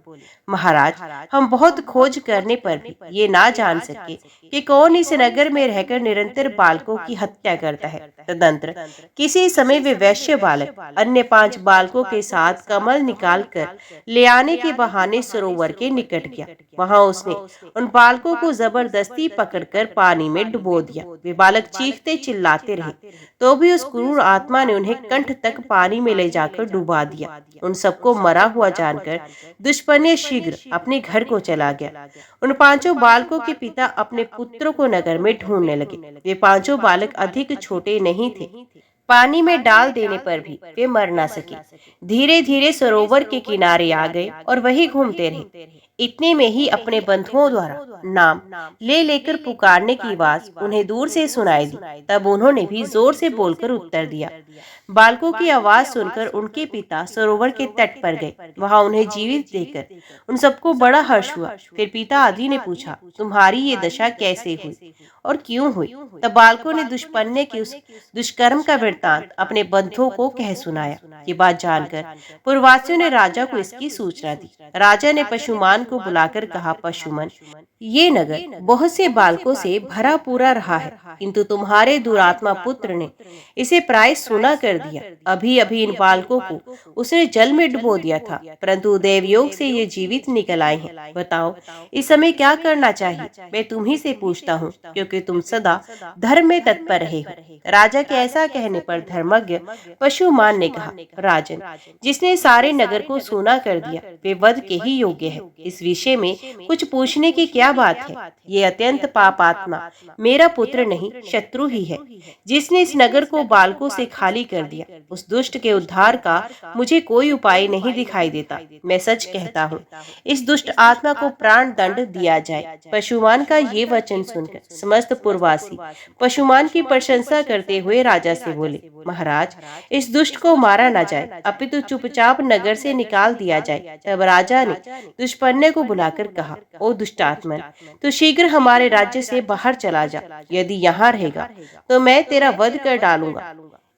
महाराज, हम बहुत खोज करने पर भी ये ना जान सके कि कौन इस नगर में रहकर निरंतर बालकों की हत्या करता है। तदंतर किस इसी समय वे वैश्य बालक अन्य 5 बालकों के साथ कमल निकालकर ले आने के बहाने सरोवर के निकट गया। वहां उसने उन बालकों को जबरदस्ती पकड़कर पानी में डुबो दिया। वे बालक चीखते चिल्लाते रहे, तो भी उस क्रूर आत्मा ने उन्हें कंठ तक पानी में ले जाकर डुबा दिया। उन सबको मरा हुआ जानकर दुष्पन्य शीघ्र अपने घर को चला गया। उन 5 बालकों के पिता अपने पुत्रों को नगर में ढूंढने लगे। वे 5 बालक अधिक छोटे नहीं थे, पानी में डाल देने पर भी वे मर ना सके। धीरे धीरे सरोवर के किनारे आ गए और वहीं घूमते रहे। इतने में ही अपने बंधुओं द्वारा नाम ले लेकर पुकारने की आवाज उन्हें दूर से सुनाई दी। तब उन्होंने भी जोर से बोलकर उत्तर दिया। बालकों की आवाज सुनकर उनके पिता सरोवर के तट पर गए। वहां उन्हें जीवित देखकर उन सबको बड़ा हर्ष हुआ। फिर पिता आदि ने पूछा, तुम्हारी ये दशा कैसे हुई और क्यों हुई? तब बालकों ने दुष्पन्ने के उस दुष्कर्म का वृत्तांत अपने बंधुओं को कह सुनाया। ये बात जानकर पुरवासियों ने राजा को इसकी सूचना दी। राजा ने पशुमान को बुलाकर कहा, पशुमन, ये नगर बहुत से बालकों से भरा पूरा रहा है, किंतु तुम्हारे दुरात्मा पुत्र ने इसे प्राय सूना कर दिया। अभी अभी इन बालकों को उसने जल में डुबो दिया था, परंतु देवयोग से ये जीवित निकल आए हैं। बताओ इस समय क्या करना चाहिए? मैं तुम्ही से पूछता हूँ, क्योंकि तुम सदा धर्म में तत्पर रहे हो। राजा के ऐसा कहने पर धर्मज्ञ पशुमान ने कहा, राजन, जिसने सारे नगर को सूना कर दिया वे वध के ही योग्य है। इस विषय में कुछ पूछने की क्या बात है? ये अत्यंत पापात्मा मेरा पुत्र नहीं, शत्रु ही है, जिसने इस नगर को बालकों से खाली कर दिया। उस दुष्ट के उद्धार का मुझे कोई उपाय नहीं दिखाई देता। मैं सच कहता हूँ, इस दुष्ट आत्मा को प्राण दंड दिया जाए। पशुमान का ये वचन सुनकर समस्त पुरवासी पशुमान की प्रशंसा करते हुए राजा से बोले, महाराज, इस दुष्ट को मारा न जाए, अपितु चुपचाप नगर से निकाल दिया जाए। तब राजा ने दुष्पन्ने को बुलाकर कहा, ओ दुष्टात्मन, तू शीघ्र हमारे राज्य से बाहर चला जा। यदि यहाँ रहेगा तो मैं तेरा वध कर डालूंगा।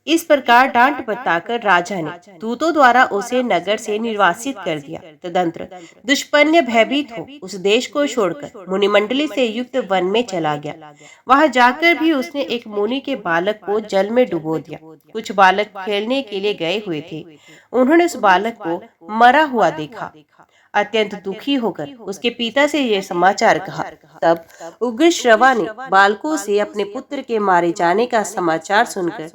इस प्रकार डांट बताकर राजा ने दूतों द्वारा उसे नगर से निर्वासित कर दिया। तदंतर दुष्पन्य भयभीत हो उस देश को छोड़कर मुनिमंडली से युक्त वन में चला गया। वहां जाकर भी उसने एक मुनि के बालक को जल में डुबो दिया। कुछ बालक खेलने के लिए गए हुए थे, उन्होंने उस बालक को मरा हुआ देखा। अत्यंत दुखी होकर उसके पिता से यह समाचार कहा। तब उग्र श्रवा ने बालकों से अपने पुत्र के मारे जाने का समाचार सुनकर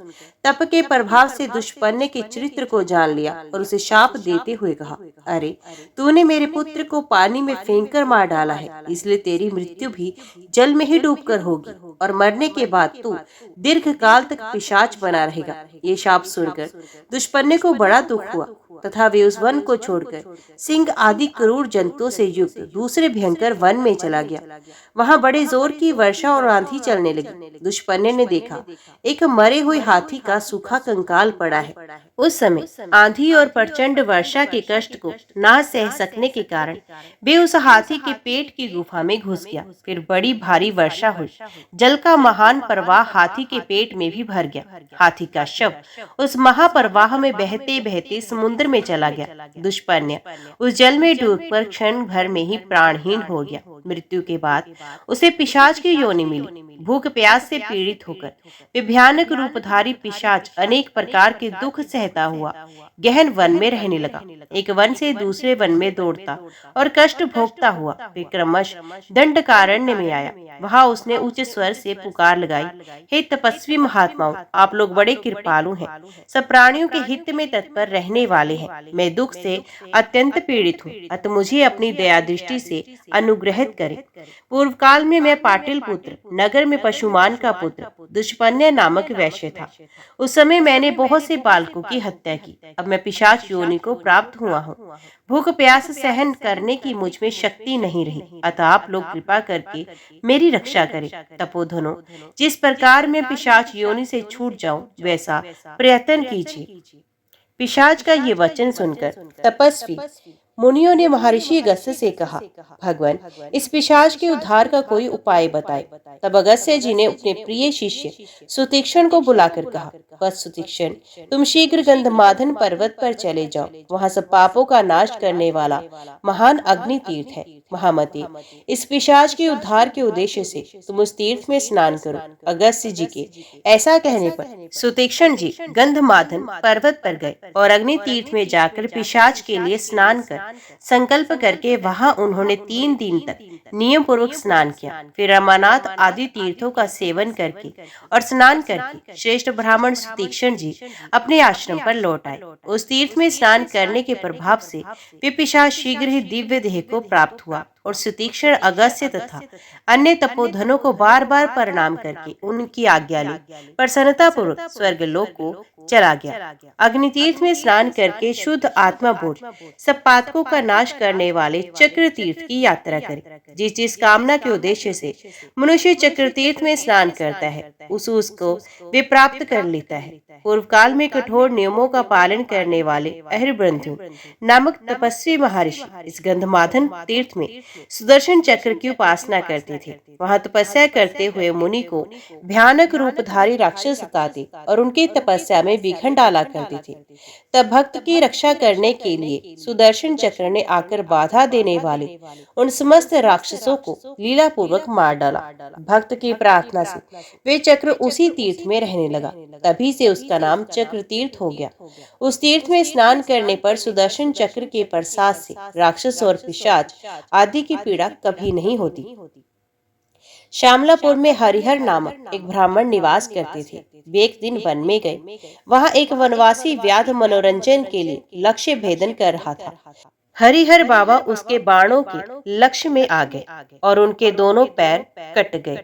तप के प्रभाव से दुष्पन्ने के चरित्र को जान लिया और उसे शाप देते हुए कहा, अरे, तूने मेरे पुत्र को पानी में फेंक कर मार डाला है, इसलिए तेरी मृत्यु भी जल में ही डूबकर होगी और मरने के बाद तू दीर्घ काल तक पिशाच बना रहेगा। ये शाप सुनकर दुष्पन्ने को बड़ा दुख हुआ तथा वे उस वन को छोड़कर सिंह आदि क्रूर जंतुओं से युक्त दूसरे भयंकर वन में चला गया। वहां बड़े जोर की वर्षा और आंधी चलने लगी। दुष्पन्ने ने देखा एक मरे हुए हाथी का सूखा कंकाल पड़ा है। उस समय आंधी और प्रचंड वर्षा के कष्ट को ना सह सकने के कारण वे उस हाथी के पेट की गुफा में घुस गया। फिर बड़ी भारी वर्षा हुई, जल का महान प्रवाह हाथी के पेट में भी भर गया। हाथी का शव उस महाप्रवाह में बहते बहते समुद्र में चला गया। दुष्पन्य उस जल में डूबकर क्षण भर में ही प्राणहीन हो गया। मृत्यु के बाद उसे पिशाच की योनि मिली। भूख प्यास से पीड़ित होकर वे भयानक रूपधारी पिशाच अनेक प्रकार के दुख सहता हुआ गहन वन में रहने लगा। एक वन से दूसरे वन में दौड़ता और कष्ट भोगता हुआ वे क्रमश दंडकारण्य में आया। वहां उसने उच्च स्वर से पुकार लगाई, हे तपस्वी महात्माओं, आप लोग बड़े कृपालु हैं, सब प्राणियों के हित में तत्पर रहने वाले हैं। मैं दुख से अत्यंत पीड़ित हूँ, अतः मुझे अपनी दया दृष्टि से अनुग्रहित करें। पूर्व काल में मैं पाटिल पुत्र नगर में पशुमान का पुत्र दुष्पन्य नामक वैश्य था। उस समय मैंने बहुत से बालकों की हत्या की। अब मैं पिशाच योनि को प्राप्त हुआ हूँ। भूख प्यास सहन करने की मुझ में शक्ति नहीं रही, अतः आप लोग कृपा करके मेरी रक्षा करें। तपोधनों, जिस प्रकार मैं पिशाच योनि से छूट जाऊं वैसा प्रयत्न कीजिए। पिशाच का ये वचन सुनकर तपस्वी मुनियों ने महर्षि अगस्त्य से कहा, भगवान, इस पिशाच के उद्धार का कोई उपाय बताए। तब अगस्त्य जी ने अपने प्रिय शिष्य सुतीक्षण को बुलाकर कहा, बस सुतीक्षण, तुम शीघ्र गंधमादन पर्वत पर चले जाओ। वहां सब पापों का नाश करने वाला महान अग्नि तीर्थ है। महामते, इस पिशाच के उद्धार के उद्देश्य से तुम उस तीर्थ में स्नान करो। अगस्त्य जी के ऐसा कहने पर सुतीक्षण जी गंधमादन पर्वत पर गए और अग्नि तीर्थ में जाकर पिशाच के लिए स्नान कर संकल्प करके वहां उन्होंने 3 दिन तक नियम पूर्वक स्नान किया। फिर रमानाथ आदि तीर्थों का सेवन करके और स्नान करके श्रेष्ठ ब्राह्मण सुतीक्षण जी अपने आश्रम पर लौट आए। उस तीर्थ में स्नान करने के प्रभाव से वे पिशाच शीघ्र ही दिव्य देह को प्राप्त हुआ और सुतीक्षण अगस्त्य तथा अन्य तपोधनों को बार बार प्रणाम करके उनकी आज्ञा ली प्रसन्नता पूर्वक स्वर्गलोक को चला गया। अग्नि तीर्थ में स्नान करके शुद्ध आत्मा बोध सब पातकों का नाश करने वाले चक्र तीर्थ की यात्रा करे। जिस जिस कामना के उद्देश्य से मनुष्य चक्र तीर्थ में स्नान करता है उसको वे प्राप्त कर लेता है। पूर्व काल में कठोर नियमों का पालन करने वाले अहिरबंधु नामक तपस्वी महर्षि इस गंधमादन तीर्थ में सुदर्शन चक्र की उपासना करते थे। वहां तपस्या करते हुए मुनि को भयानक रूपधारी राक्षस सताते और उनकी तपस्या में विघ्न डाला करते थे। तब भक्त की रक्षा करने के लिए सुदर्शन चक्र ने आकर बाधा देने वाले उन समस्त राक्षसों को लीला पूर्वक मार डाला। भक्त की प्रार्थना से वे चक्र उसी तीर्थ में रहने लगा। तभी से उसका नाम चक्र तीर्थ हो गया। उस तीर्थ में स्नान करने पर सुदर्शन चक्र के प्रसाद से राक्षस और पिशाच आदि की पीड़ा कभी नहीं होती। श्यामलापुर में हरिहर नामक एक ब्राह्मण निवास करते थे। वे एक दिन वन में गए। वहां एक वनवासी व्याध मनोरंजन के लिए लक्ष्य भेदन कर रहा था। हरिहर बाबा उसके बाणों के लक्ष्य में आ गए और उनके दोनों पैर कट गए।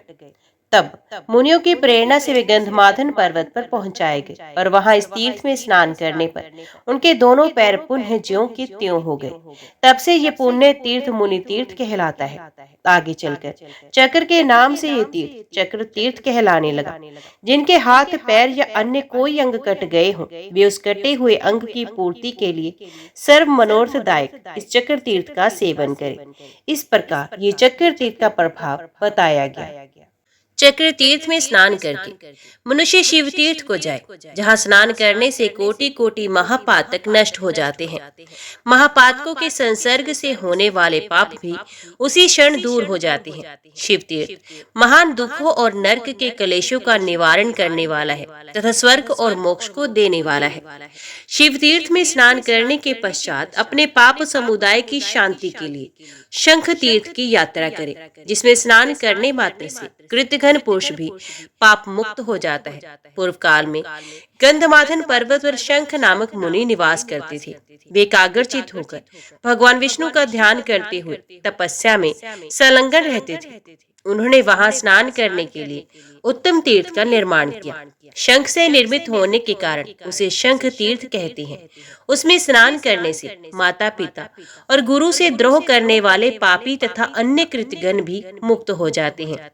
तब मुनियों की प्रेरणा से वे गंधमादन पर्वत पर पहुंचाए गए और वहां इस तीर्थ में स्नान करने पर उनके दोनों पैर पुनः ज्यों के त्यों हो गए। तब से ये पुण्य तीर्थ मुनि तीर्थ कहलाता है। आगे चलकर चक्र के नाम से ये तीर्थ चक्र तीर्थ कहलाने लगा। जिनके हाथ पैर या अन्य कोई अंग कट गए हों वे उस कटे हुए अंग की पूर्ति के लिए सर्व मनोरथदायक इस चक्र तीर्थ का सेवन करें। इस प्रकार ये चक्र तीर्थ का प्रभाव बताया गया। चक्र तीर्थ में स्नान करके मनुष्य शिव तीर्थ को जाए, जहाँ स्नान करने से कोटि कोटि महापातक नष्ट हो जाते हैं। महापातकों के संसर्ग से होने वाले पाप भी उसी क्षण दूर हो जाते हैं। शिव तीर्थ महान दुखों और नरक के कलेशों का निवारण करने वाला है तथा स्वर्ग और मोक्ष को देने वाला है। शिव तीर्थ में स्नान करने के पश्चात अपने पाप समुदाय की शांति के लिए शंख तीर्थ की यात्रा करें, जिसमें स्नान करने मात्र से कृतघ्न पुरुष भी पाप मुक्त हो जाता है। पूर्व काल में गंधमादन पर्वत पर शंख नामक मुनि निवास करते थे। वे एकाग्रचित होकर भगवान विष्णु का ध्यान करते हुए तपस्या में संलग्न रहते थे। उन्होंने वहां स्नान करने के लिए उत्तम तीर्थ का निर्माण किया। शंख से निर्मित होने के कारण उसे शंख तीर्थ कहते हैं। उसमें स्नान करने से माता पिता और गुरु से द्रोह करने वाले पापी तथा अन्य कृतघ्न भी मुक्त हो जाते हैं।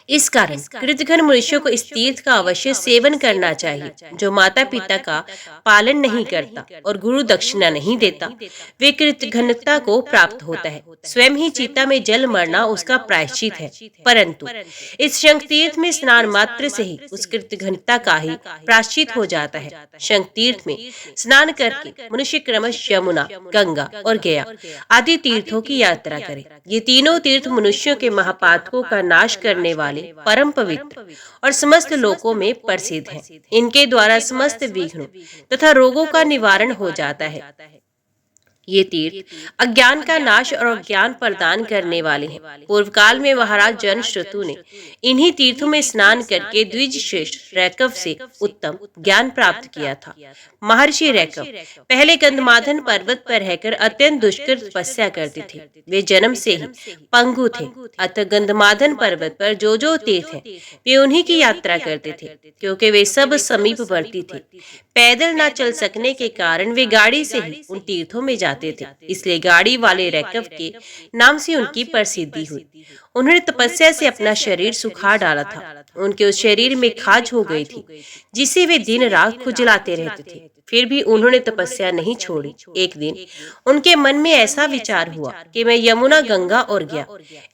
इस कारण कृतघ्न मनुष्यों को इस तीर्थ का अवश्य सेवन करना चाहिए। जो माता पिता का पालन नहीं करता और गुरु दक्षिणा नहीं देता वे कृतघ्नता को प्राप्त होता है। स्वयं ही चिता में जल मरना उसका प्रायश्चित है, परंतु इस शंख तीर्थ में स्नान मात्र से ही उस कृतघ्नता का ही प्रायश्चित हो जाता है। शंख तीर्थ में स्नान करके मनुष्य क्रमश यमुना, गंगा और गया आदि तीर्थों की यात्रा करे। ये तीनों तीर्थ मनुष्यों के महापातकों का नाश करने वाले परम पवित्र और समस्त लोकों में प्रसिद्ध हैं। इनके द्वारा समस्त विघ्नों तथा रोगों का निवारण हो जाता है। ये तीर्थ अज्ञान का नाश और ज्ञान प्रदान करने वाले हैं। पूर्व काल में महाराज जनश्रुतु ने इन्हीं तीर्थों में स्नान करके द्विज श्रेष्ठ रैकव से उत्तम ज्ञान प्राप्त किया था। महर्षि रैकव पहले गंधमादन पर्वत पर रहकर अत्यंत दुष्कर तपस्या करते थे। वे जन्म से ही पंगु थे, अतः गंधमादन पर्वत पर जो जो तीर्थ है वे उन्हीं की यात्रा करते थे, क्योंकि वे सब समीपवर्ती थे। पैदल न चल सकने के कारण वे गाड़ी से ही उन तीर्थों में जाते थे, इसलिए गाड़ी वाले रैकव के नाम से उनकी प्रसिद्धि हुई। उन्होंने तपस्या से अपना शरीर सुखा डाला था। उनके उस शरीर में खाज हो गई थी, जिसे वे दिन रात खुजलाते रहते थे। फिर भी उन्होंने तपस्या नहीं छोड़ी। एक दिन उनके मन में ऐसा विचार हुआ कि मैं यमुना, गंगा और ज्ञा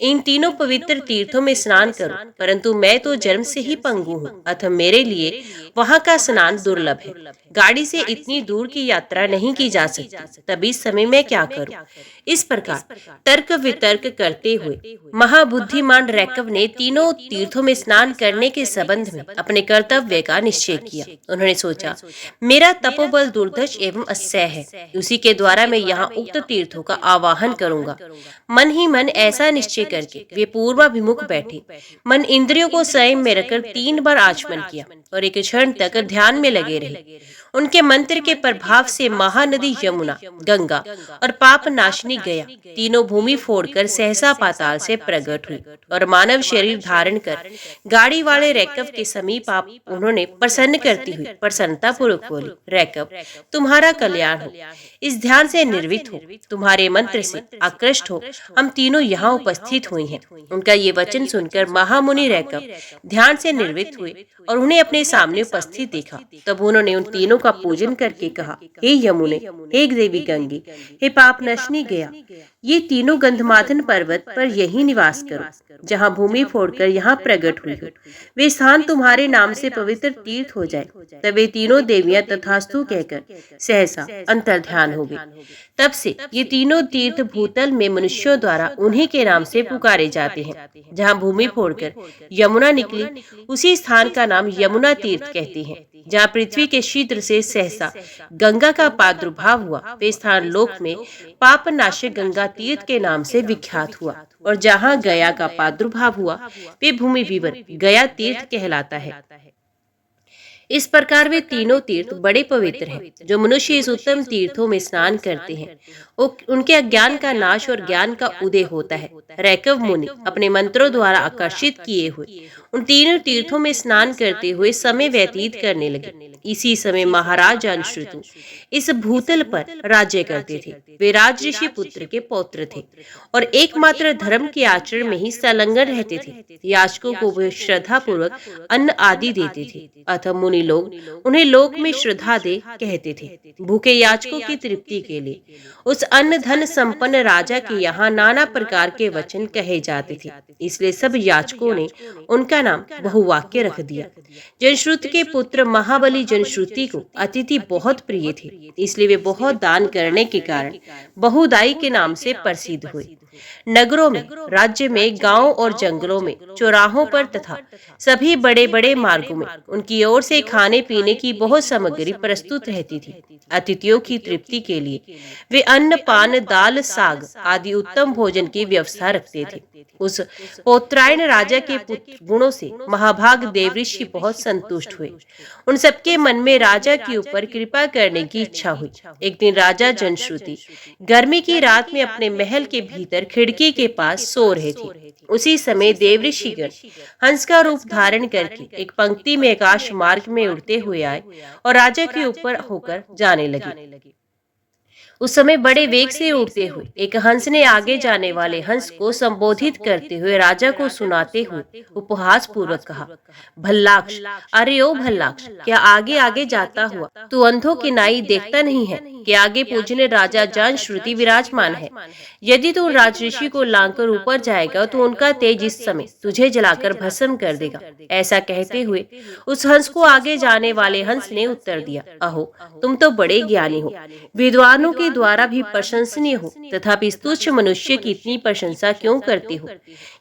इन तीनों पवित्र तीर्थों में स्नान करूं, परंतु मैं तो जन्म से ही पंगु हूं, अतः मेरे लिए वहां का स्नान दुर्लभ है। गाड़ी से इतनी दूर की यात्रा नहीं की जा सकती, तब इस समय मैं क्या करूं? इस प्रकार तर्क वितर्क करते हुए महाबुद्धिमान रैकव ने तीनों तीर्थों में स्नान करने के संबंध में अपने कर्तव्य का निश्चय किया। उन्होंने सोचा, मेरा तपोबल दुर्धर्ष एवं असह्य है, उसी के द्वारा मैं यहाँ उक्त तीर्थों का आवाहन करूंगा। मन ही मन ऐसा निश्चय करके वे पूर्वाभिमुख बैठे। मन इंद्रियों को संयम में रखकर 3 बार आचमन किया और एक क्षण तक ध्यान में लगे रहे। उनके मंत्र के प्रभाव से महानदी यमुना, गंगा और पाप नाशनी गया तीनों भूमि फोड़कर सहसा पाताल से प्रकट हुई और मानव शरीर धारण कर गाड़ी वाले रैकव के समीप आप उन्होंने प्रसन्न करती हुई प्रसन्नता पूर्वक बोली, रैकव, तुम्हारा कल्याण हो, इस ध्यान से निर्वित हो, तुम्हारे मंत्र से आकृष्ट हो हम तीनों यहाँ उपस्थित हुए हैं। उनका ये वचन सुनकर महामुनि रैकव ध्यान से निर्वित हुए और उन्हें अपने सामने उपस्थित देखा। तब उन्होंने उन तीनों का पूजन करके कहा, हे यमुने, हे देवी गंगे, हे पाप नशनी गया, ये तीनों गंधमादन पर्वत पर यही निवास करो जहाँ भूमि फोड़कर यहाँ प्रकट हुई हो। वे स्थान तुम्हारे नाम से पवित्र तीर्थ हो जाए। तब वे तीनों देवियां तथास्तु कहकर सहसा अंतर्ध्यान हो गई। तब से ये तीनों तीर्थ भूतल में मनुष्यों द्वारा उन्हीं के नाम से पुकारे जाते हैं। जहाँ भूमि फोड़कर यमुना निकली उसी स्थान का नाम यमुना तीर्थ कहते हैं। जहाँ पृथ्वी के शीघ्र से सहसा गंगा का प्रादुर्भाव हुआ, वे स्थान लोक में पापनाशक गंगा तीर्थ के नाम से विख्यात हुआ, और जहाँ गया का प्रादुर्भाव हुआ वे भूमि विवर गया तीर्थ कहलाता है। इस प्रकार वे तीनों तीर्थ बड़े पवित्र हैं। जो मनुष्य इस उत्तम तीर्थों में स्नान करते हैं उनके अज्ञान का नाश और ज्ञान का उदय होता है। रैकव मुनि अपने मंत्रों द्वारा आकर्षित किए हुए उन तीनों तीर्थों में स्नान करते हुए समय व्यतीत करने लगे। इसी समय महाराज जानश्रुतु इस भूतल पर राज्य करते थे। वे राज ऋषि पुत्र के पौत्र थे और एकमात्र धर्म के आचरण में ही संलग्न रहते थे। याचकों को वे श्रद्धा पूर्वक अन्न आदि देते थे, अतः मुनि लोग उन्हें लोक में श्रद्धा दे कहते थे। भूखे याचकों की तृप्ति के लिए उस अन्न धन संपन्न राजा के यहाँ नाना प्रकार के वचन कहे जाते थे, इसलिए सब याचकों ने उनका नाम बहुवाक्य रख दिया। जनश्रुति के पुत्र महाबली जनश्रुति को अतिथि बहुत प्रिय थे, इसलिए वे बहुत दान करने के कारण बहुदाई के नाम से प्रसिद्ध हुए। नगरों में, राज्य में, गांवों और जंगलों में, चौराहों पर तथा सभी बड़े बड़े मार्गों में उनकी ओर से खाने पीने की बहुत सामग्री प्रस्तुत रहती थी। अतिथियों की तृप्ति के लिए वे अन्न, पान, दाल, साग आदि उत्तम भोजन की व्यवस्था रखते थे। उस पौत्रायण राजा के पुत्र गुणों से महाभाग देवऋषि बहुत संतुष्ट हुए। उन सबके मन में राजा के ऊपर कृपा करने की इच्छा हुई। एक दिन राजा जनश्रुति गर्मी की रात में अपने महल के भीतर खिड़की के पास सो रहे थे। उसी समय देवऋषिगण हंस का रूप धारण करके एक पंक्ति में आकाश मार्ग में उड़ते हुए आए और राजा के ऊपर होकर जाने लगे। उस समय बड़े वेग से उड़ते हुए एक हंस ने आगे जाने वाले हंस को संबोधित करते हुए राजा को सुनाते हुए उपहास पूर्वक कहा, भल्लाक्ष, अरे ओ भल्लाक्ष, क्या आगे आगे जाता हुआ तू अंधों की नाई देखता नहीं है कि आगे पूजने राजा जानश्रुति विराजमान है। यदि तू राजऋषि को लांघकर ऊपर जाएगा तो उनका तेज इस समय तुझे जलाकर भस्म कर देगा। ऐसा कहते हुए उस हंस को आगे जाने वाले हंस ने उत्तर दिया, अहो, तुम तो बड़े ज्ञानी हो, विद्वानों के द्वारा भी प्रशंसनीय हो, तथापि इस तुच्छ मनुष्य की इतनी प्रशंसा क्यों करते हो?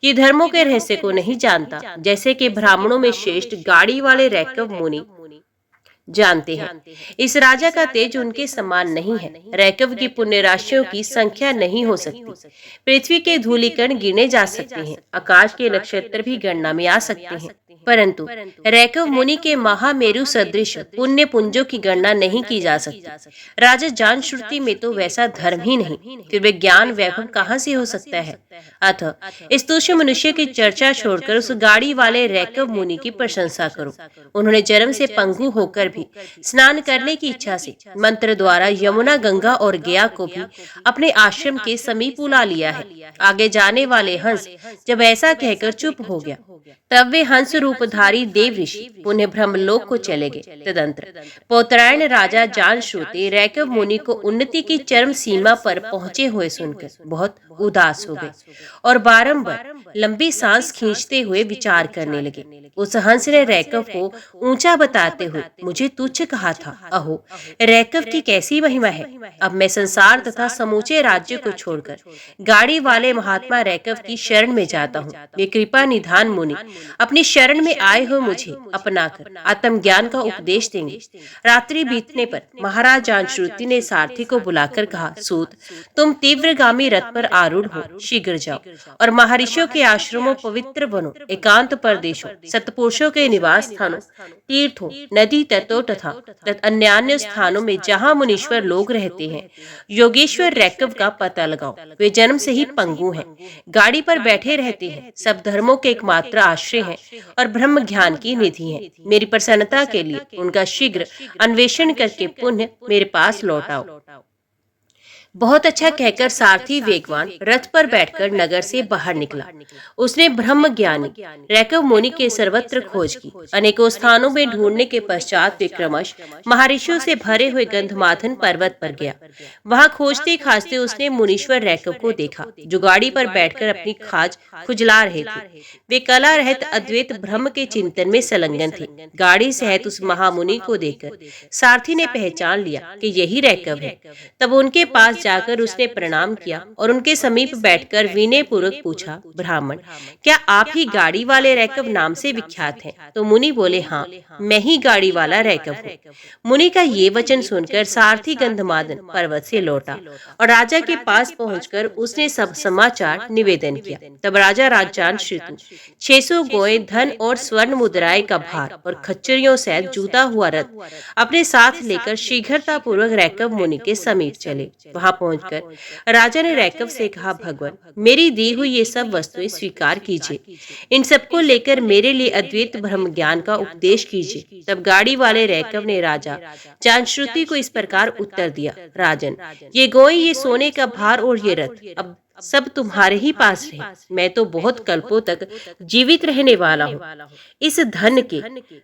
ये धर्मों के रहस्य को नहीं जानता, जैसे कि ब्राह्मणों में श्रेष्ठ गाड़ी वाले रैकव मुनि जानते हैं। इस राजा का तेज उनके समान नहीं है। रैकव की पुण्य राशियों की संख्या नहीं हो सकती। पृथ्वी के धूलिकण गिने जा सकते हैं, आकाश के नक्षत्र भी गणना में आ सकते हैं, परंतु रैकव मुनि के महामेरु सदृश पुण्य पुंजों की गणना नहीं की जा सकती। राजा जानश्रुति में तो वैसा धर्म ही नहीं, फिर वे ज्ञान वैभव कहाँ से हो सकता है? अतः इस तुच्छ मनुष्य की चर्चा छोड़कर उस गाड़ी वाले रैकव मुनि की प्रशंसा करो। उन्होंने जन्म से पंगु होकर भी स्नान करने की इच्छा से मंत्र द्वारा यमुना, गंगा और गया को भी अपने आश्रम के समीप बुला लिया है। आगे जाने वाले हंस जब ऐसा कहकर चुप हो गया, तब वे हंस रूपधारी देव ऋषि पुनः ब्रह्मलोक को चले गए। तदंतर पौत्रायण राजा जानश्रुति रैकव मुनि को उन्नति की चरम सीमा पर पहुंचे हुए सुनकर बहुत उदास हो गए और बारंबार लंबी सांस खींचते हुए विचार करने लगे। उस हंस ने रैकव को ऊंचा बताते हुए मुझे तुच्छ कहा था। अहो, रैकव की कैसी महिमा है। अब मैं संसार तथा समूचे राज्य को छोड़कर गाड़ी वाले महात्मा रैकव की शरण में जाता हूँ। वे कृपा निधान मुनि अपनी शरण में आए हुए मुझे अपनाकर आत्मज्ञान का उपदेश देंगे। रात्रि बीतने पर महाराज जानश्रुति ने सारथी को बुलाकर कहा, सूत, तुम तीव्रगामी रथ पर आरूढ़ हो, शीघ्र जाओ और महर्षियों के आश्रमों, पवित्र वनों, एकांत प्रदेशों, सत्पुरुषों के निवास स्थानों, तीर्थों, नदी तटों तथा अन्य स्थानों में जहाँ मुनीश्वर लोग रहते हैं, योगेश्वर रैकव का पता लगाओ। वे जन्म से ही पंगु हैं, गाड़ी पर बैठे रहते हैं, सब धर्मों के एकमात्र आश्रय हैं और ब्रह्म ज्ञान की निधि हैं। मेरी प्रसन्नता के लिए उनका शीघ्र अन्वेषण करके पुनः मेरे पास लौट आओ। बहुत अच्छा कहकर सारथी वेगवान रथ पर बैठकर नगर से बाहर निकला। उसने ब्रह्म ज्ञानी रैकव मुनि के सर्वत्र खोज की। अनेकों स्थानों में ढूंढने के पश्चात विक्रमश महर्षियों से भरे हुए गंधमादन पर्वत पर गया। वहां खोजते खाजते उसने मुनीश्वर रैकव को देखा, जो गाड़ी पर बैठकर अपनी खाज खुजला रहे थे। वे कला रहित अद्वैत ब्रह्म के चिंतन में संलग्न थे। गाड़ी सहित उस महामुनि को देखकर सारथी ने पहचान लिया कि यही रैकव है। तब उनके पास जाकर उसने प्रणाम किया और उनके समीप बैठकर विनय पूर्वक पूछा, ब्राह्मण, क्या आप ही गाड़ी वाले रैकव नाम से विख्यात हैं? तो मुनि बोले, हाँ, मैं ही गाड़ी वाला रैकव हूँ। मुनि का ये वचन सुनकर सारथी गंधमादन पर्वत से लौटा और राजा के पास पहुंचकर उसने सब समाचार निवेदन किया। तब राजा जानश्रुति 600 गोए, धन और स्वर्ण मुद्राएं का भार और खच्चरियों सहित जूता हुआ रथ अपने साथ लेकर शीघ्रता पूर्वक रैकव मुनि के समीप चले। वहां पहुंचकर राजा ने रैकव से कहा, भगवान, मेरी दी हुई ये सब वस्तुएं स्वीकार कीजिए। इन सबको लेकर मेरे लिए अद्वैत ब्रह्म ज्ञान का उपदेश कीजिए। तब गाड़ी वाले रैकव ने राजा जानश्रुति को इस प्रकार उत्तर दिया, राजन, ये गोई, ये सोने का भार और ये रथ अब सब तुम्हारे ही पास रहे। मैं तो बहुत कल्पों तक जीवित रहने वाला हूँ। इस धन के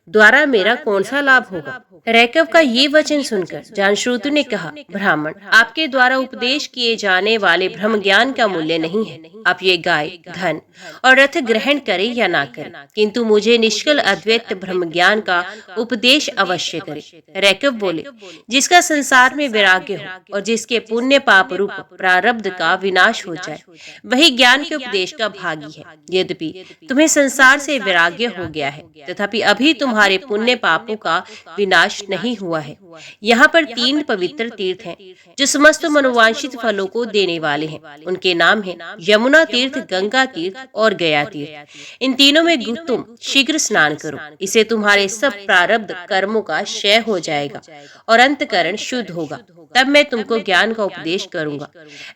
द्वारा मेरा कौन सा लाभ होगा? रैकव का ये वचन सुनकर जानश्रुति ने कहा, ब्राह्मण, आपके द्वारा उपदेश किए जाने वाले ब्रह्म ज्ञान का मूल्य नहीं है। आप ये गाय, धन और रथ ग्रहण करें या ना करें, किंतु मुझे निष्कल अद्वैत ब्रह्म ज्ञान का उपदेश अवश्य करें। रैकव बोले, जिसका संसार में वैराग्य हो और जिसके पुण्य पाप रूप प्रारब्ध का विनाश हो जाए, वही ज्ञान के उपदेश का भागी है। यद्यपि तुम्हें संसार से वैराग्य हो गया है, तथापि अभी तुम्हारे पुण्य पापों का विनाश नहीं हुआ है। यहाँ पर 3 पवित्र तीर्थ हैं जो समस्त मनोवांछित फलों को देने वाले हैं। उनके नाम हैं यमुना तीर्थ, गंगा तीर्थ और गया तीर्थ। इन तीनों में तुम शीघ्र स्नान करो, इससे तुम्हारे सब प्रारब्ध कर्मों का क्षय हो जाएगा और अंतकरण शुद्ध होगा। तब मैं तुमको ज्ञान का उपदेश करूंगा।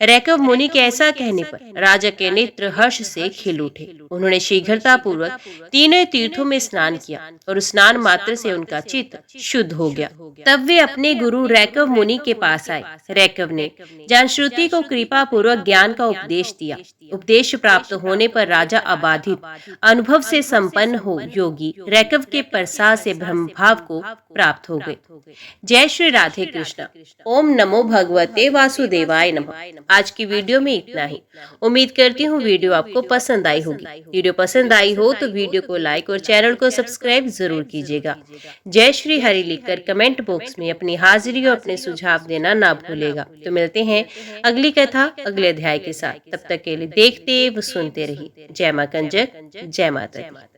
रैकव मुनि के ऐसा कहने पर राजा के नेत्र हर्ष से खिल उठे। उन्होंने शीघ्रता पूर्वक तीनों तीर्थों में स्नान किया और स्नान मात्र से उनका चित्त शुद्ध हो गया। तब वे अपने गुरु रैकव मुनि के पास आए। रैकव ने जानश्रुति को कृपा पूर्वक ज्ञान का उपदेश दिया। उपदेश प्राप्त होने पर राजा अबाधित अनुभव से संपन्न हो योगी रैकव के प्रसाद से ब्रह्म भाव को प्राप्त हो गए। जय श्री राधे कृष्ण। ओम नमो भगवते वासुदेवाय नमः। आज की वीडियो में इतना ही। उम्मीद करती हूँ वीडियो आपको पसंद आई होगी। वीडियो पसंद आई हो तो वीडियो को लाइक और चैनल को सब्सक्राइब जरूर कीजिएगा। जय श्री हरि लिखकर कमेंट बॉक्स में अपनी हाजिरी और अपने सुझाव देना ना भूलेगा। तो मिलते हैं अगली कथा अगले अध्याय के साथ। तब तक के लिए देखते व सुनते रहिए। जय मां कंजक, जय माता दी।